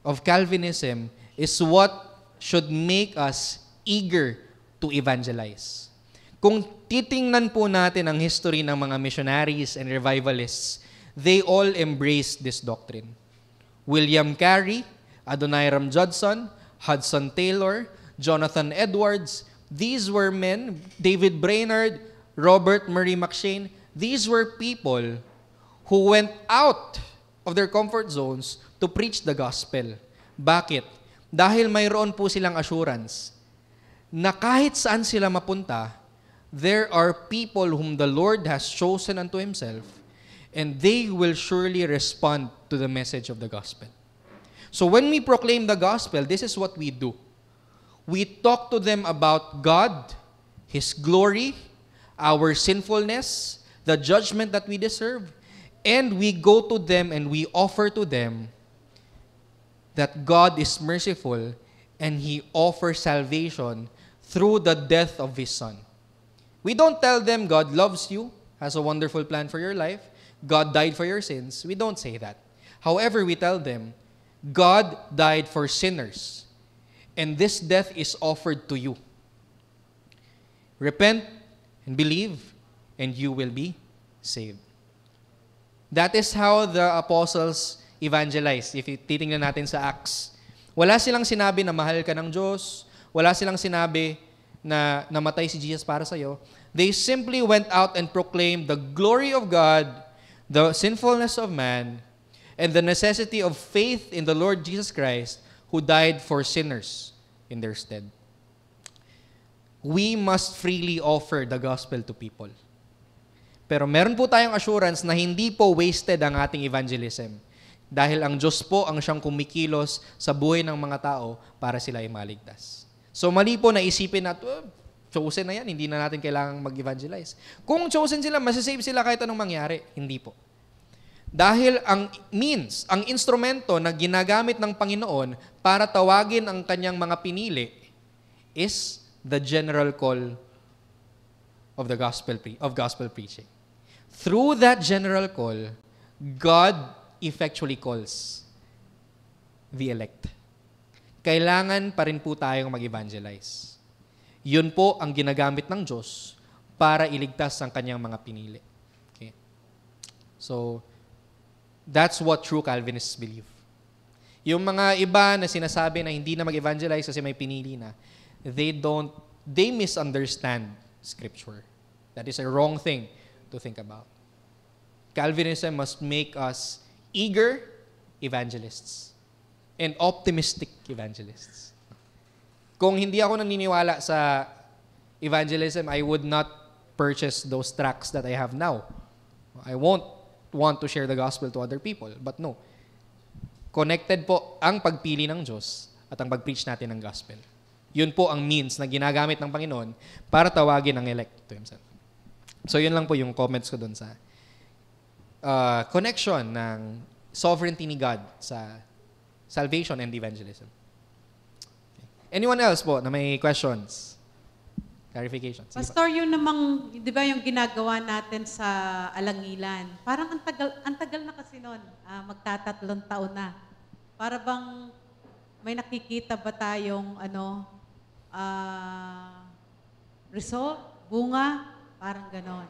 of Calvinism is what should make us eager to evangelize. Kung titingnan po natin ang history ng mga missionaries and revivalists, they all embraced this doctrine. William Carey, Adoniram Judson, Hudson Taylor, Jonathan Edwards, these were men, David Brainerd, Robert Murray McCheyne, these were people who went out of their comfort zones to preach the gospel. Bakit? Dahil mayroon po silang assurance na kahit saan sila mapunta, there are people whom the Lord has chosen unto Himself, and they will surely respond to the message of the gospel. So when we proclaim the gospel, this is what we do. We talk to them about God, His glory, our sinfulness, the judgment that we deserve, and we go to them and we offer to them that God is merciful and He offers salvation through the death of His Son. We don't tell them God loves you, has a wonderful plan for your life, God died for your sins. We don't say that. However, we tell them, God died for sinners, and this death is offered to you. Repent and believe, and you will be saved. That is how the apostles evangelized. If titingnan natin sa Acts, wala silang sinabi na mahal ka ng Diyos, wala silang sinabi na namatay si Jesus para sa iyo. They simply went out and proclaimed the glory of God, the sinfulness of man, and the necessity of faith in the Lord Jesus Christ, who died for sinners in their stead. We must freely offer the gospel to people. Pero meron po tayong assurance na hindi po wasted ang ating evangelism. Dahil ang Diyos po ang siyang kumikilos sa buhay ng mga tao para sila ay maligtas. So mali po na isipin na, chosen na yan, hindi na natin kailangang mag-evangelize. Kung chosen sila, masasave sila kahit anong mangyari. Hindi po. Dahil ang means, ang instrumento na ginagamit ng Panginoon para tawagin ang kanyang mga pinili is the general call of the gospel preaching. Through that general call, God effectually calls the elect. Kailangan pa rin po tayong mag-evangelize. Yun po ang ginagamit ng Diyos para iligtas ang kanyang mga pinili. Okay? So, that's what true Calvinists believe. Yung mga iba na sinasabi na hindi na mag-evangelize kasi may pinili na, they misunderstand Scripture. That is a wrong thing to think about. Calvinism must make us eager evangelists and optimistic evangelists. Kung hindi ako naniniwala sa evangelism, I would not purchase those tracts that I have now. I won't want to share the gospel to other people. But no. Connected po ang pagpili ng Diyos at ang pag-preach natin ng gospel. Yun po ang means na ginagamit ng Panginoon para tawagin ang elect to Himself. So yun lang po yung comments ko dun sa connection ng sovereignty ni God sa salvation and evangelism. Okay. Anyone else po na may questions? Clarifications? Pastor, yun namang, di ba yung ginagawa natin sa Alangilan? Parang ang tagal na kasi nun. Magtatatlong taon na. Para bang may nakikita ba tayong result, bunga, parang ganon.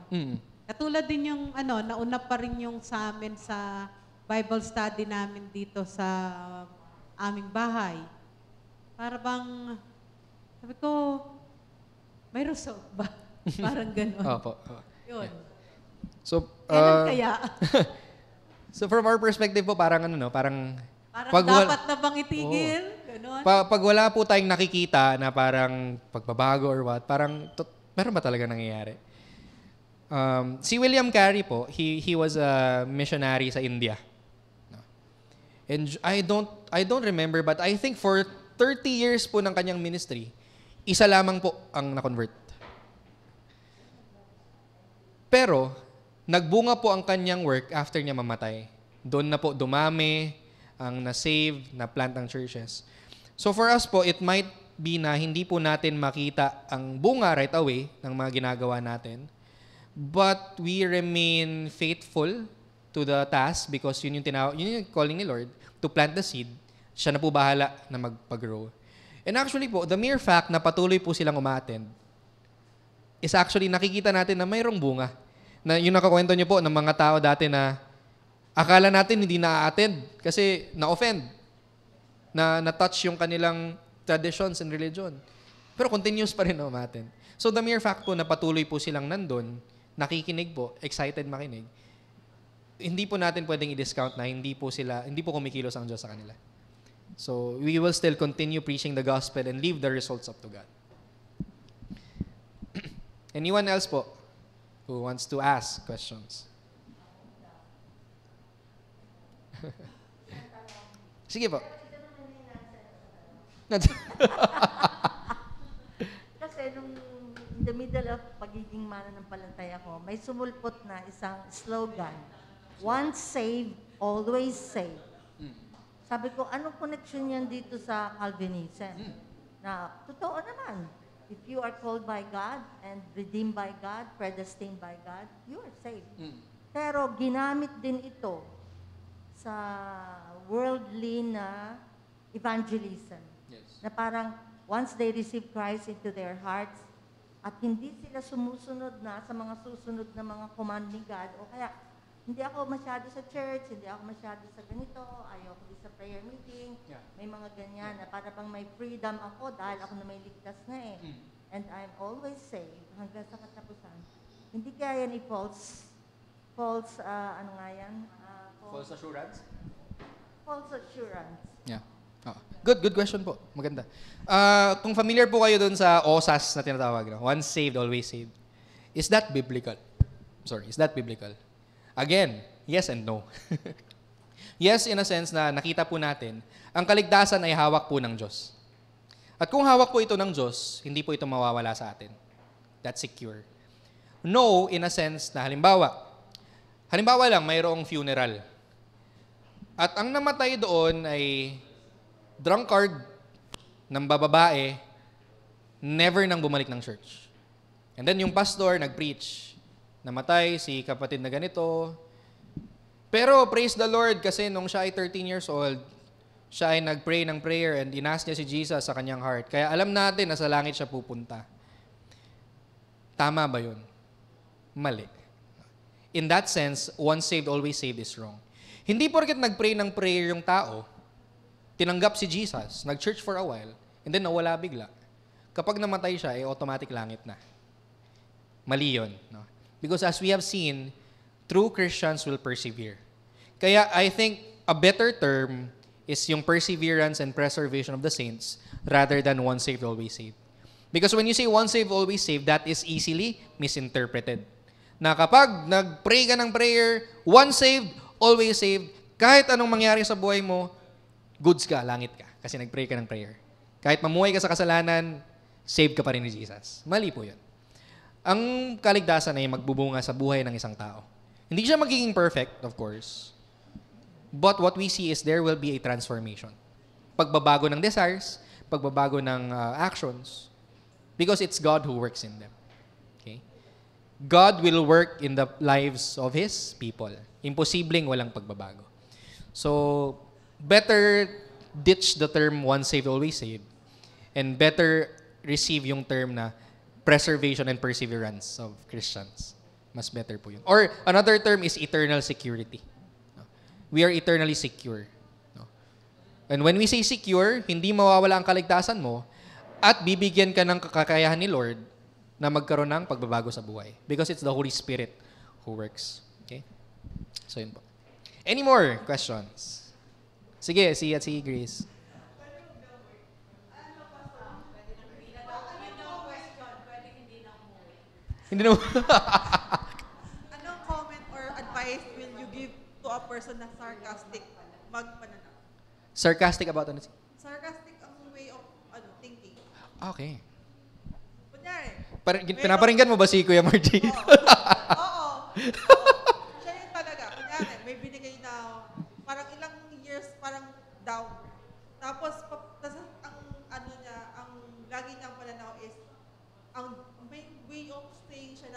Katulad din yung nauna pa rin yung sa amin sa Bible study namin dito sa aming bahay. Para bang, sabi ko, may result ba? Parang ganon. Opo. Yun. So, Kailan kaya? so from our perspective po, parang parang dapat na bang itigil? Ganon. Pag wala po tayong nakikita na parang pagbabago or what, parang meron ba talaga nangyayari? Si William Carey po, he was a missionary sa India. And I don't remember, but I think for 30 years po ng kanyang ministry, isa lamang po ang na-convert. Pero, nagbunga po ang kanyang work after niya mamatay. Doon na po dumami ang na-save, na-plant ang churches. So for us po, it might be na hindi po natin makita ang bunga right away ng mga ginagawa natin. But we remain faithful to the task because yun yung calling ni Lord to plant the seed. Siya na po bahala na magpag-grow. And actually po, the mere fact na patuloy po silang umattend is actually nakikita natin na mayroong bunga. Na yung nakakwento niyo po ng mga tao dati na akala natin hindi na-attend kasi na-offend. Na-touch yung kanilang traditions and religion. Pero continuous pa rin na umattend. So the mere fact po na patuloy po silang nandun, nakikinig po, excited makinig, hindi po natin pwedeng i-discount na hindi po kumikilos ang Diyos sa kanila. So, we will still continue preaching the gospel and leave the results up to God. Anyone else po who wants to ask questions? Sige po. Kasi nung in the middle of pagiging mananampalataya ko, may sumulpot na isang slogan, once saved, always saved. Sabi ko, anong connection yan dito sa Calvinism? Na, totoo naman. If you are called by God and redeemed by God, predestined by God, you are saved. Pero ginamit din ito sa worldly na evangelism. Yes. Na parang once they receive Christ into their hearts, at hindi sila sumusunod na sa mga susunod na mga command ni God, o kaya hindi ako masyado sa church, hindi ako masyado sa ganito, ayoko din sa prayer meeting, may mga ganyan na para bang may freedom ako dahil ako na may ligtas na eh. And I'm always saved hanggang sa katapusan. Hindi kaya yan false, ano nga yan? False assurance? False assurance. Yeah. Good question po. Maganda. Kung familiar po kayo dun sa OSAS na tinatawag, no? Once saved, always saved. Is that biblical? Is that biblical? Again, yes and no. Yes, in a sense na nakita po natin, ang kaligtasan ay hawak po ng Diyos. At kung hawak po ito ng Diyos, hindi po ito mawawala sa atin. That's secure. No, in a sense na halimbawa lang, mayroong funeral. At ang namatay doon ay drunkard ng bababae, never nang bumalik ng church. And then yung pastor nag-preach, namatay si kapatid na ganito. Pero praise the Lord kasi nung siya ay 13 years old, siya ay nag-pray ng prayer and inas niya si Jesus sa kanyang heart. Kaya alam natin na sa langit siya pupunta. Tama ba yun? Mali. In that sense, once saved, always saved is wrong. Hindi porket nag-pray ng prayer yung tao, tinanggap si Jesus, nag-church for a while, and then nawala bigla. Kapag namatay siya, automatic langit na. Mali yun. No? Because as we have seen, true Christians will persevere. Kaya I think a better term is yung perseverance and preservation of the saints rather than once saved, always saved. Because when you say once saved, always saved, that is easily misinterpreted. Na kapag nag-pray ka ng prayer, once saved, always saved, kahit anong mangyari sa buhay mo, goods ka, langit ka. Kasi nag-pray ka ng prayer. Kahit mamuhay ka sa kasalanan, saved ka pa rin ni Jesus. Mali po yun. Ang kaligtasan ay magbubunga sa buhay ng isang tao. Hindi siya magiging perfect, of course. But what we see is there will be a transformation. Pagbabago ng desires, pagbabago ng actions. Because it's God who works in them. Okay? God will work in the lives of His people. Imposibleng walang pagbabago. So, better ditch the term once saved, always saved. And better receive yung term na preservation and perseverance of Christians. Mas better po yun. Or another term is eternal security. We are eternally secure. And when we say secure, hindi mawawala ang kaligtasan mo at bibigyan ka ng kakayahan ni Lord na magkaroon ng pagbabago sa buhay. Because it's the Holy Spirit who works. Okay? So yun po. Any more questions? Sige, si Grace. Hindi na. Anong comment or advice will you give to a person na sarcastic magpananaw? Sarcastic about ano? Sarcastic ang way of thinking. Okay. Kunyari. Pinaparinggan mo ba si Kuya Margie? Oo.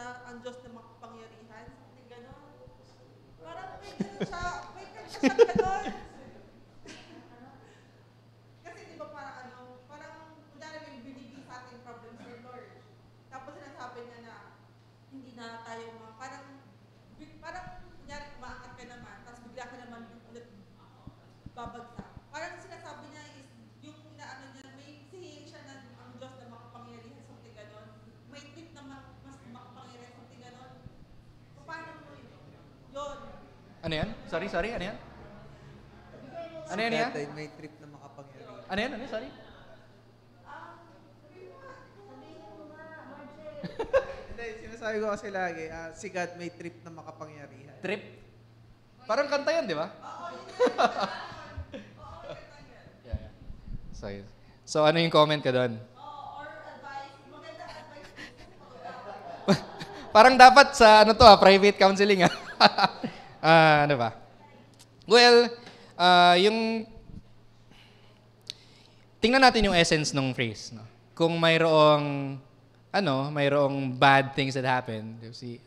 na ang Diyos na makapangyarihan, something gano'n. Parang may gano'n siya, may gano'n siya gano'n. Kasi di ba parang kunyari may binigay sa ating problem sa Lord. Tapos sinasabi niya na hindi na tayo parang kunyari umaangat ka naman, tapos bigla ka naman ulit babagsak. Parang sinasabi niya is yung inaano niya, may sihing siya na ang Diyos na makapangyarihan, something gano'n. May trip na mas makapangyarihan, something gano'n. Paano mo yun? Ano yan? Sorry, ano yan? Ano yan? Dati may trip na makapangyarihan. Ano yan? Sorry? Hindi, sinasabi ko kasi lagi, si God may trip na makapangyarihan. Trip? Parang kanta yan, di ba? Yeah. So, ano yung comment ka doon? Or advice, maganda advice. Parang dapat sa, private counseling, ano ba? Well, tingnan natin yung essence ng phrase, no? Kung mayroong bad things that happen,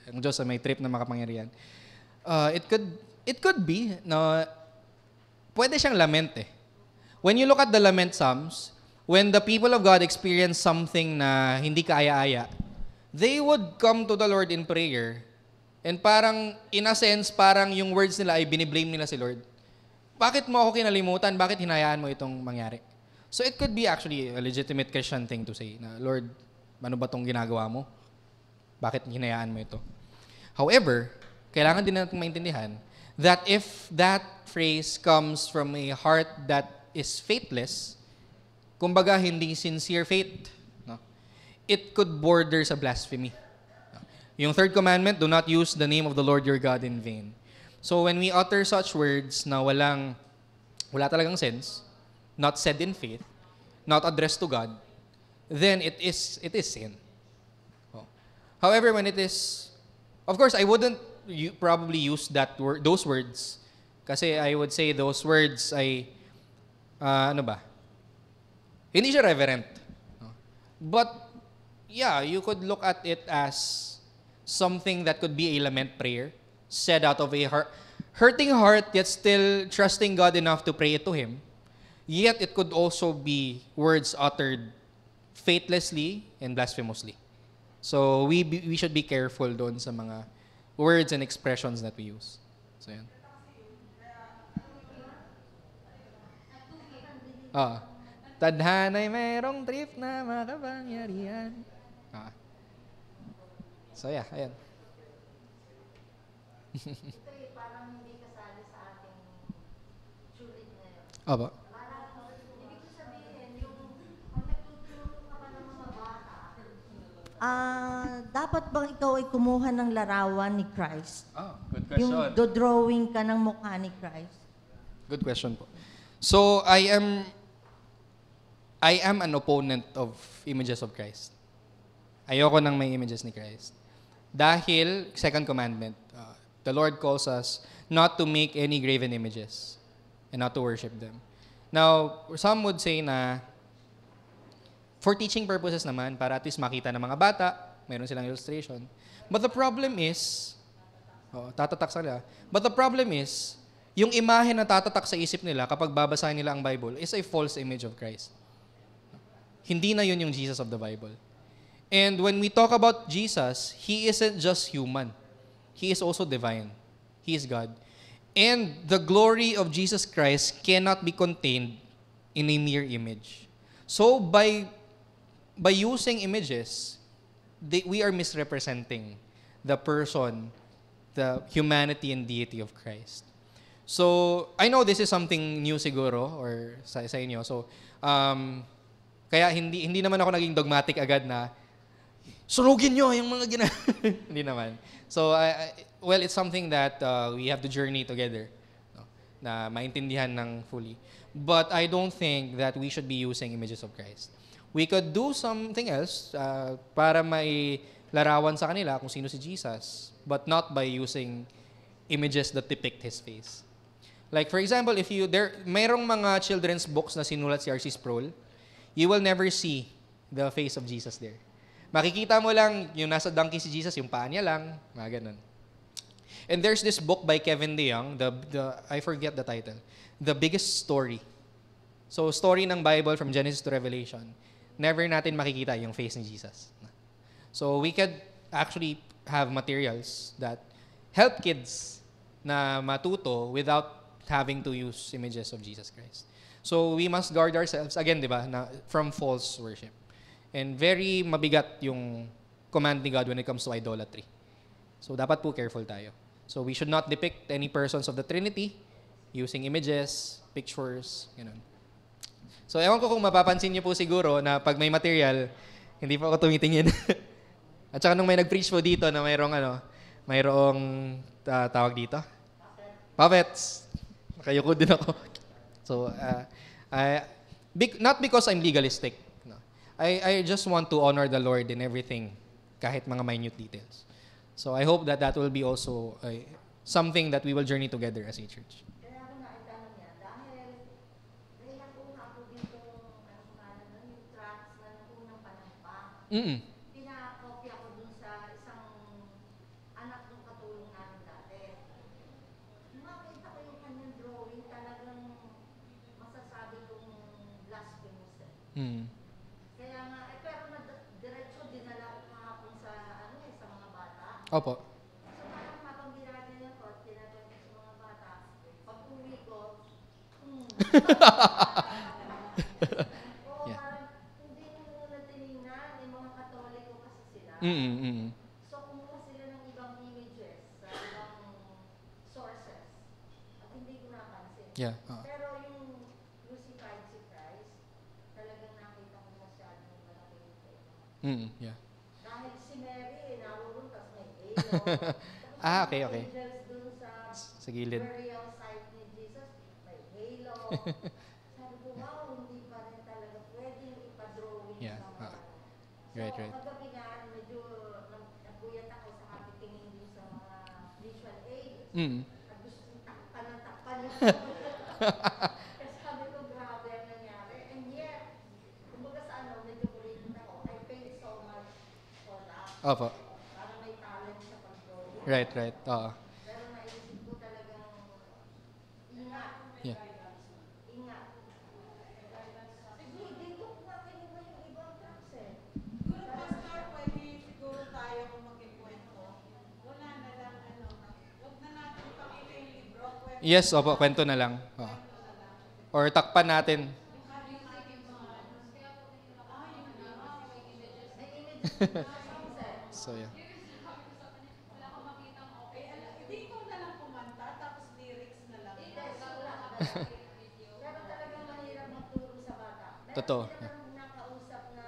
ang Diyos ay may trip na makapangyarihan. It could be, no, pwede siyang lament eh. When you look at the lament psalms, when the people of God experience something na hindi kaaya-aya, they would come to the Lord in prayer. And parang, in a sense, parang yung words nila ay biniblame nila si Lord. Bakit mo ako kinalimutan? Bakit hinayaan mo itong mangyari? So it could be actually a legitimate Christian thing to say na, Lord, ano ba itong ginagawa mo? Bakit hinayaan mo ito? However, kailangan din natin maintindihan that if that phrase comes from a heart that is faithless, kumbaga hindi sincere faith, no? It could border sa blasphemy. Yung third commandment, do not use the name of the Lord your God in vain. So when we utter such words na wala talagang sense, not said in faith, not addressed to God, then it is sin. However, when it is, of course, I wouldn't probably use those words, kasi I would say those words ay hindi siya reverent. But yeah, you could look at it as something that could be a lament prayer said out of a hurting heart, yet still trusting God enough to pray it to Him. Yet it could also be words uttered faithlessly and blasphemously. So we should be careful doon sa mga words and expressions that we use. So yan. Tadhana'y mayroong trip na makapangyarihan. So yeah, ayan. Ito parang hindi kasali sa ating sulit ngayon. Aba. Parang, ibig ko sabihin, yung pag nagtuturo ka pa ng mga bata, dapat bang ikaw ay kumuha ng larawan ni Christ? Good question. Yung drawing ka ng mukha ni Christ? Good question po. So, I am an opponent of images of Christ. Ayoko nang may images ni Christ. Dahil, second commandment, the Lord calls us not to make any graven images and not to worship them. Now, some would say na for teaching purposes naman, para at least makita ng mga bata, mayroon silang illustration. But the problem is, tatatak sila. But the problem is, yung imahe na tatatak sa isip nila kapag babasahin nila ang Bible is a false image of Christ. Hindi na yun yung Jesus of the Bible. And when we talk about Jesus, He isn't just human. He is also divine. He is God. And the glory of Jesus Christ cannot be contained in a mere image. So by using images, we are misrepresenting the person, the humanity and deity of Christ. So, I know this is something new siguro or sa inyo. So, kaya hindi naman ako naging dogmatic agad na sunugin nyo yung mga hindi naman. So, it's something that we have to journey together, no? Na maintindihan ng fully. But I don't think that we should be using images of Christ. We could do something else para may larawan sa kanila kung sino si Jesus, but not by using images that depict His face. Like for example, mayroong mga children's books na sinulat si R.C. Sproul, you will never see the face of Jesus there. Makikita mo lang yung nasa donkey si Jesus, yung paa niya lang, mga ganun. And there's this book by Kevin DeYoung, I forget the title, The Biggest Story. So, story ng Bible from Genesis to Revelation. Never natin makikita yung face ni Jesus. So, we could actually have materials that help kids na matuto without having to use images of Jesus Christ. So, we must guard ourselves, again, di ba, from false worship. And very mabigat yung command ni God when it comes to idolatry. So, dapat po careful tayo. So, we should not depict any persons of the Trinity using images, pictures, gano'n. So, ewan ko kung mapapansin niyo po siguro na pag may material, hindi po ako tumitingin. At saka nung may nag-preach po dito na mayroong tawag dito? Puppets. Nakayuko din ako. So, not because I'm legalistic. No. I just want to honor the Lord in everything, kahit mga minute details. So, I hope that will be also something that we will journey together as a church. Kaya ako naitanong niya, dahil may nakuha ko dito, yung tracks na nakunang panampa. Pinakopya ko dun sa isang anak ng katulong namin dati. Makita ko yung kanyang drawing, talagang masasabi kong blasphemous. Kaya nga, pero diretso dinala ko kahapon sa mga bata. Opo. So parang habang ginagawa niya ko at tinatawag ko sa mga bata, pag uwi ko, Yeah. parang hindi ko muna tinignan, yung mga Katoliko kasi sila. So kumuha sila ng ibang images sa ibang sources at hindi ko napansin. Yeah. Pero yung crucified si Christ, talagang nakita ko masyadong malaki yung tema. Yeah. Dahil si Mary, naroon, tas may halo. Ah, okay. Angels dun Sa gilid. burial site ni Jesus, may halo. Sabi ko, wow, hindi pa rin talaga pwedeng ipa-drawing Yeah, sa mga. right. Kagabi nga, medyo naguyat ako sa kapitingin din sa mga visual aids. At gusto kong takpan yung Kasi sabi ko, grabe ang nangyari. And yet, kumbaga sa medyo kulitin ako, I paid so much for that. Opo. Para may talent sa pag-drawing. Right. Oo. Pero naisip ko talagang ingat. Yeah. Ingat. Siguro dito ko nga kinuha yung ibang tracks eh. Siguro, Pastor, pwede siguro tayo kung magkikwento. Wala na lang, huwag na natin ipakita yung libro. Yes, opo. Kwento na lang. Oo. Or takpan natin. So, yeah. Hindi ko na lang kumanta, tapos lyrics na lang. Pero talagang mahirap magturo sa bata. Totoo. Meron din naman nakausap na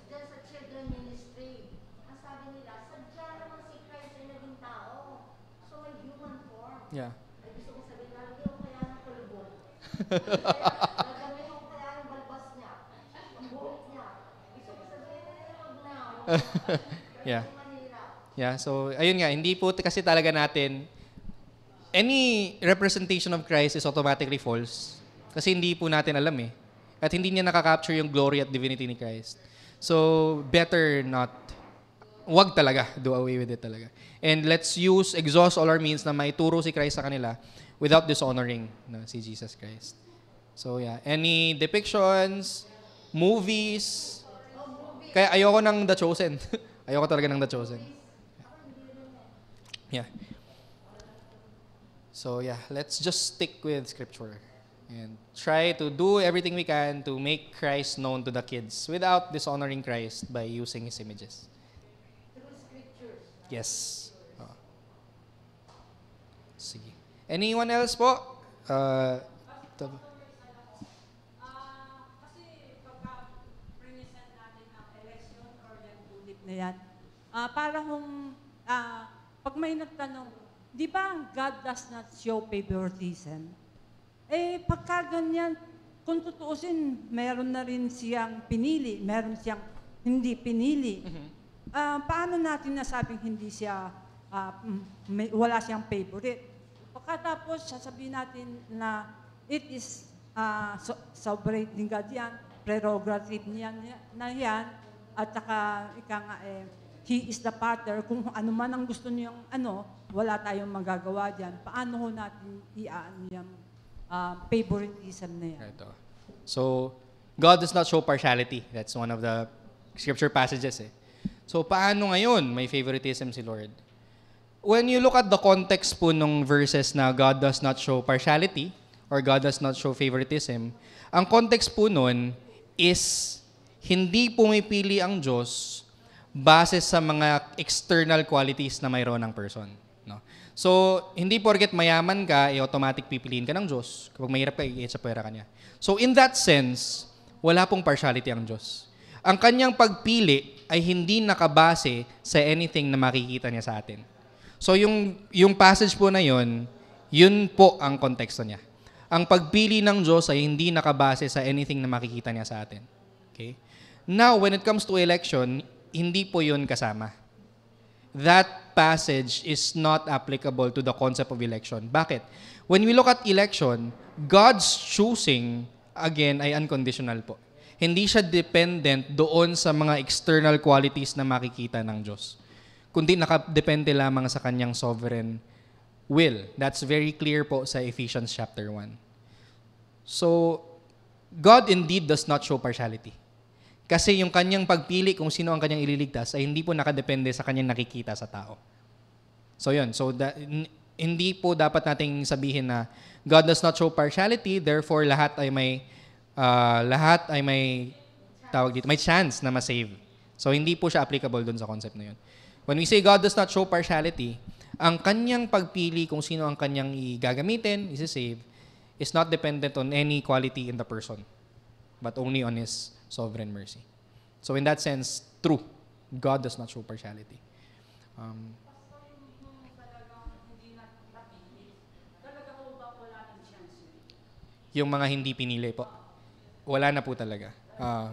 dyan sa children ministry. Ang sabi nila, sadya naman si Christ ay naging tao. So may human form. Yeah. Ay gusto ko sabihin, lalagyan ko kaya ng kulubog. Lalagyan ko kaya ng balbas niya. Ang buhok niya. Gusto ko sabihin, wag na. Yeah. Mahirap. Yeah, so ayun nga, hindi po kasi talaga natin any representation of Christ is automatically false. Kasi hindi po natin alam eh. At hindi niya nakaka-capture yung glory at divinity ni Christ. So, better not. Wag talaga. Do away with it talaga. And let's exhaust all our means na maituro si Christ sa kanila without dishonoring si Jesus Christ. So, yeah. Any depictions, movies. Kaya ayoko ng The Chosen. Ayoko talaga ng The Chosen. Yeah. So yeah, let's just stick with Scripture and try to do everything we can to make Christ known to the kids without dishonoring Christ by using His images. Through scriptures. Yes. Sige. Anyone else po? Kasi pagka present natin ang election or yung tulip na yan, para kung pag may nagtanong, di ba God does not show favoritism? Pagka ganyan, kung tutuusin, meron na rin siyang pinili, meron siyang hindi pinili. Paano natin nasabing hindi siya, wala siyang favorite? Pagkatapos, sasabihin natin na it is sovereign God yan, prerogative niya na yan, at saka, ika nga He is the Father. Kung ano man ang gusto niyang wala tayong magagawa dyan. Paano ho natin i-ano yung favoritism na yan? Ito. So, God does not show partiality. That's one of the scripture passages. So, paano ngayon may favoritism si Lord? When you look at the context po nung verses na God does not show partiality or God does not show favoritism, ang context po nun is hindi pumipili ang Diyos base sa mga external qualities na mayroon ng person. No? So, hindi porket mayaman ka, automatic pipiliin ka ng Diyos. Kapag mahirap ka, i-etsapwera ka niya. So, in that sense, wala pong partiality ang Diyos. Ang kanyang pagpili ay hindi nakabase sa anything na makikita niya sa atin. So, yung passage po na yun po ang konteksto niya. Ang pagpili ng Diyos ay hindi nakabase sa anything na makikita niya sa atin. Okay? Now, when it comes to election, hindi po yun kasama. That passage is not applicable to the concept of election. Bakit? When we look at election, God's choosing, again, ay unconditional po. Hindi siya dependent doon sa mga external qualities na makikita ng Diyos. Kundi nakadepende lamang sa kanyang sovereign will. That's very clear po sa Ephesians chapter 1. So, God indeed does not show partiality. Kasi yung kanyang pagpili kung sino ang kanyang ililigtas ay hindi po nakadepende sa kanyang nakikita sa tao. So yun. So hindi po dapat nating sabihin na God does not show partiality, therefore lahat ay may may chance na ma-save. So hindi po siya applicable dun sa concept na yun. When we say God does not show partiality, ang kanyang pagpili kung sino ang kanyang igagamitin, isi-save, is not dependent on any quality in the person, but only on His sovereign mercy. So in that sense, true. God does not show partiality. Yung mga hindi pinili po, wala na po talaga.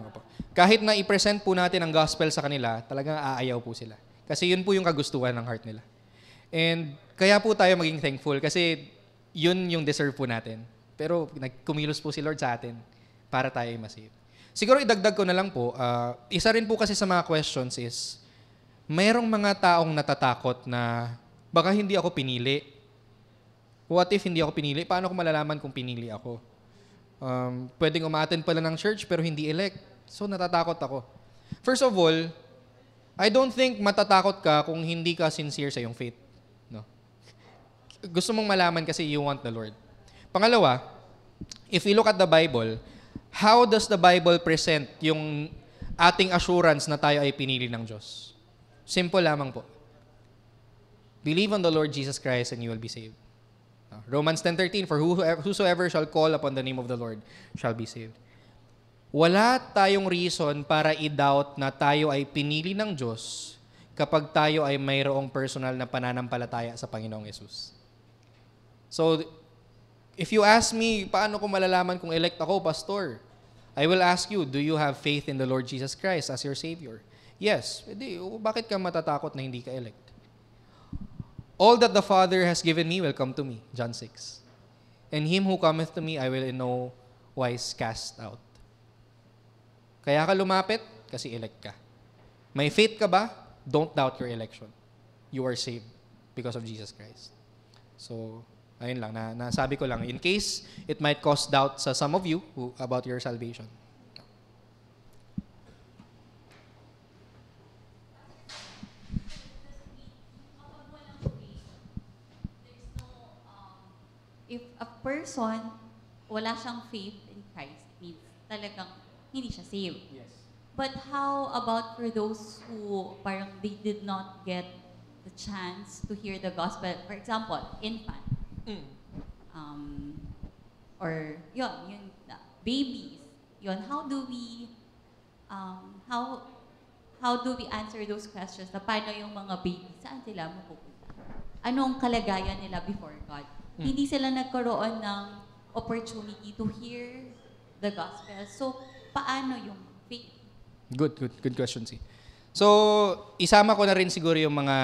Opo. Kahit na i-present po natin ang gospel sa kanila, talagang aayaw po sila. Kasi yun po yung kagustuhan ng heart nila. And kaya po tayo maging thankful kasi yun yung deserve po natin. Pero nagkumilos po si Lord sa atin para tayo ay masave. Siguro idagdag ko na lang po, isa rin po kasi sa mga questions is, mayroong mga taong natatakot na baka hindi ako pinili. What if hindi ako pinili? Paano ko malalaman kung pinili ako? Pwedeng umattend pala ng church pero hindi elect. So natatakot ako. First of all, I don't think matatakot ka kung hindi ka sincere sa iyong faith. No? Gusto mong malaman kasi you want the Lord. Pangalawa, if we look at the Bible, how does the Bible present yung ating assurance na tayo ay pinili ng Diyos? Simple lamang po. Believe on the Lord Jesus Christ and you will be saved. Romans 10:13, for whosoever shall call upon the name of the Lord shall be saved. Wala tayong reason para i-doubt na tayo ay pinili ng Diyos kapag tayo ay mayroong personal na pananampalataya sa Panginoong Yesus. So, if you ask me, paano ko malalaman kung elect ako, Pastor? I will ask you, do you have faith in the Lord Jesus Christ as your Savior? Yes. Bakit ka matatakot na hindi ka elect? All that the Father has given me will come to me. John 6. And him who cometh to me, I will in no wise cast out. Kaya ka lumapit, kasi elect ka. May faith ka ba? Don't doubt your election. You are saved because of Jesus Christ. So, ayun lang, nasabi ko lang, in case it might cause doubt sa some of you about your salvation. If a person wala siyang faith in Christ, it means talagang hindi siya saved. Yes. But how about for those who parang they did not get the chance to hear the gospel? For example, infant. Or yun, babies. Yun, how do we answer those questions? Na paano yung mga babies? Saan sila mapupunta? Anong kalagayan nila before God? Hindi sila nagkaroon ng opportunity to hear the gospel. So, paano yung faith? Good question, si. So, isama ko na rin siguro yung mga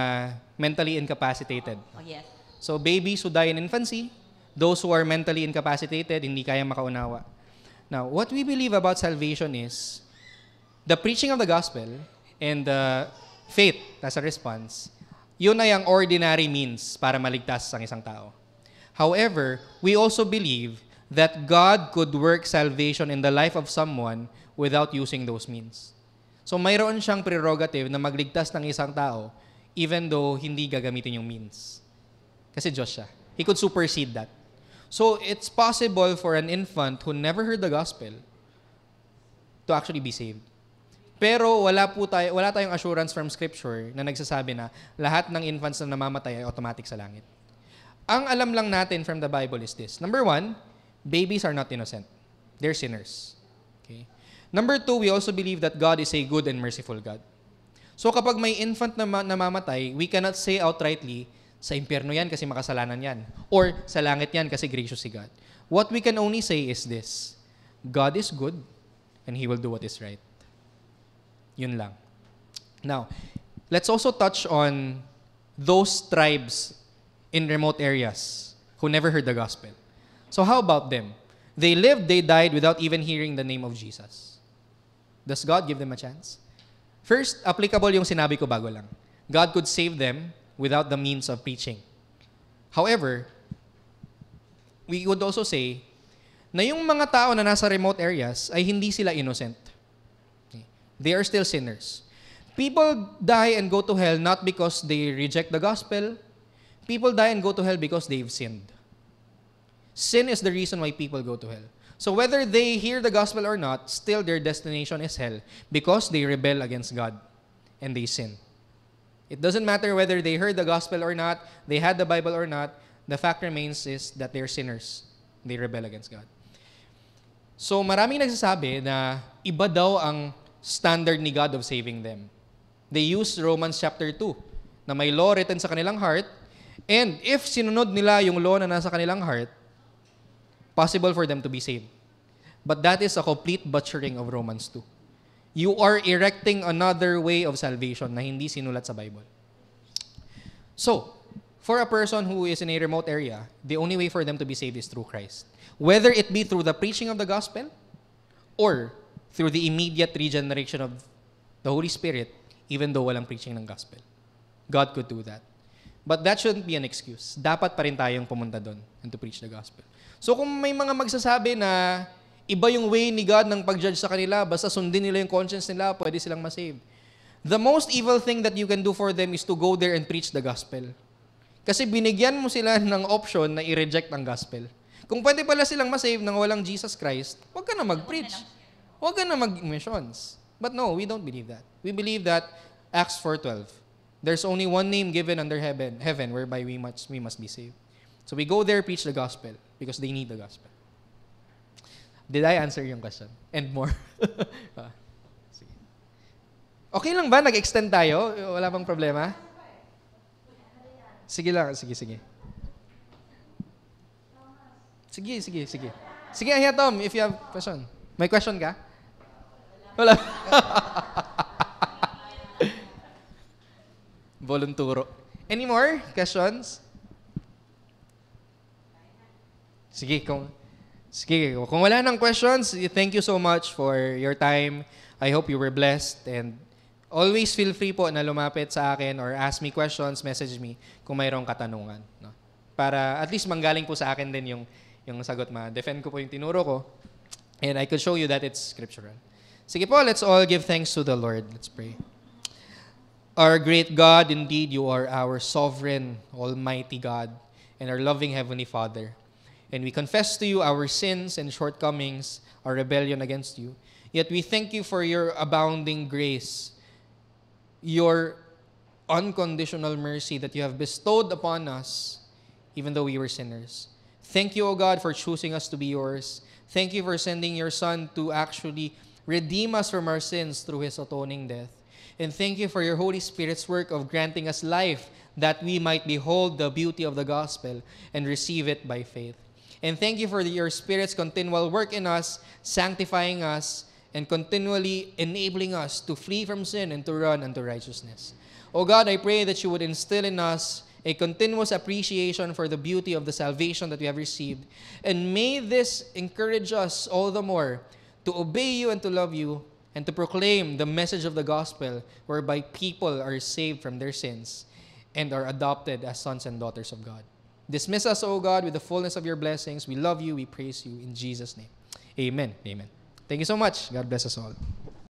mentally incapacitated. Oh, yes. So, babies who die in infancy, those who are mentally incapacitated, hindi kaya makaunawa. Now, what we believe about salvation is, the preaching of the gospel and faith as a response, yun ay ang ordinary means para maligtas ang isang tao. However, we also believe that God could work salvation in the life of someone without using those means. So mayroon siyang prerogative na magligtas ng isang tao even though hindi gagamitin yung means. Kasi Diyos siya. He could supersede that. So it's possible for an infant who never heard the gospel to actually be saved. Pero wala tayong assurance from Scripture na nagsasabi na lahat ng infants na namamatay ay automatic sa langit. Ang alam lang natin from the Bible is this. Number 1, babies are not innocent. They're sinners. Okay? Number 2, we also believe that God is a good and merciful God. So kapag may infant na namamatay, we cannot say outrightly, sa impyerno yan kasi makasalanan yan. Or sa langit yan kasi gracious si God. What we can only say is this, God is good and He will do what is right. Yun lang. Now, let's also touch on those tribes in remote areas who never heard the gospel. So how about them? They lived, they died without even hearing the name of Jesus. Does God give them a chance? First, applicable yung sinabi ko bago lang. God could save them without the means of preaching. However, we would also say na yung mga tao na nasa remote areas ay hindi sila innocent. They are still sinners. People die and go to hell not because they reject the gospel. People die and go to hell because they've sinned. Sin is the reason why people go to hell. So whether they hear the gospel or not, still their destination is hell because they rebel against God and they sin. It doesn't matter whether they heard the gospel or not, they had the Bible or not, the fact remains is that they're sinners. They rebel against God. So maraming nagsasabi na iba daw ang standard ni God of saving them. They use Romans chapter 2 na may law written sa kanilang heart, and if sinunod nila yung law na nasa kanilang heart, possible for them to be saved. But that is a complete butchering of Romans 2. You are erecting another way of salvation na hindi sinulat sa Bible. So, for a person who is in a remote area, the only way for them to be saved is through Christ. Whether it be through the preaching of the gospel or through the immediate regeneration of the Holy Spirit, even though walang preaching ng gospel. God could do that. But that shouldn't be an excuse. Dapat pa rin tayong pumunta doon and to preach the gospel. So kung may mga magsasabi na iba yung way ni God ng pag-judge sa kanila, basta sundin nila yung conscience nila, pwede silang masave. The most evil thing that you can do for them is to go there and preach the gospel. Kasi binigyan mo sila ng option na i-reject ang gospel. Kung pwede pala silang masave nang walang Jesus Christ, huwag ka na mag-preach. Huwag ka na mag-missions. But no, we don't believe that. We believe that Acts 4:12, there's only one name given under heaven whereby we must be saved. So we go there, preach the gospel because they need the gospel. Did I answer yung question? And more? Sige. Okay lang ba? Nag-extend tayo? Wala bang problema? Sige lang. Sige. Sige, Aya Tom, if you have question. May question ka? Wala. Volunturo. Any more questions? Sige, kung wala nang questions, thank you so much for your time. I hope you were blessed and always feel free po na lumapit sa akin or ask me questions, message me kung mayroong katanungan. No? Para at least manggaling po sa akin din yung sagot, ma-defend ko po yung tinuro ko and I could show you that it's scriptural. Sige po, let's all give thanks to the Lord. Let's pray. Our great God, indeed, you are our sovereign, almighty God and our loving Heavenly Father. And we confess to you our sins and shortcomings, our rebellion against you. Yet we thank you for your abounding grace, your unconditional mercy that you have bestowed upon us, even though we were sinners. Thank you, O God, for choosing us to be yours. Thank you for sending your Son to actually redeem us from our sins through His atoning death. And thank you for your Holy Spirit's work of granting us life that we might behold the beauty of the gospel and receive it by faith. And thank you for your Spirit's continual work in us, sanctifying us, and continually enabling us to flee from sin and to run unto righteousness. O God, I pray that you would instill in us a continuous appreciation for the beauty of the salvation that we have received. And may this encourage us all the more to obey you and to love you and to proclaim the message of the gospel whereby people are saved from their sins and are adopted as sons and daughters of God. Dismiss us, O God, with the fullness of your blessings. We love you. We praise you in Jesus' name. Amen. Amen. Thank you so much. God bless us all.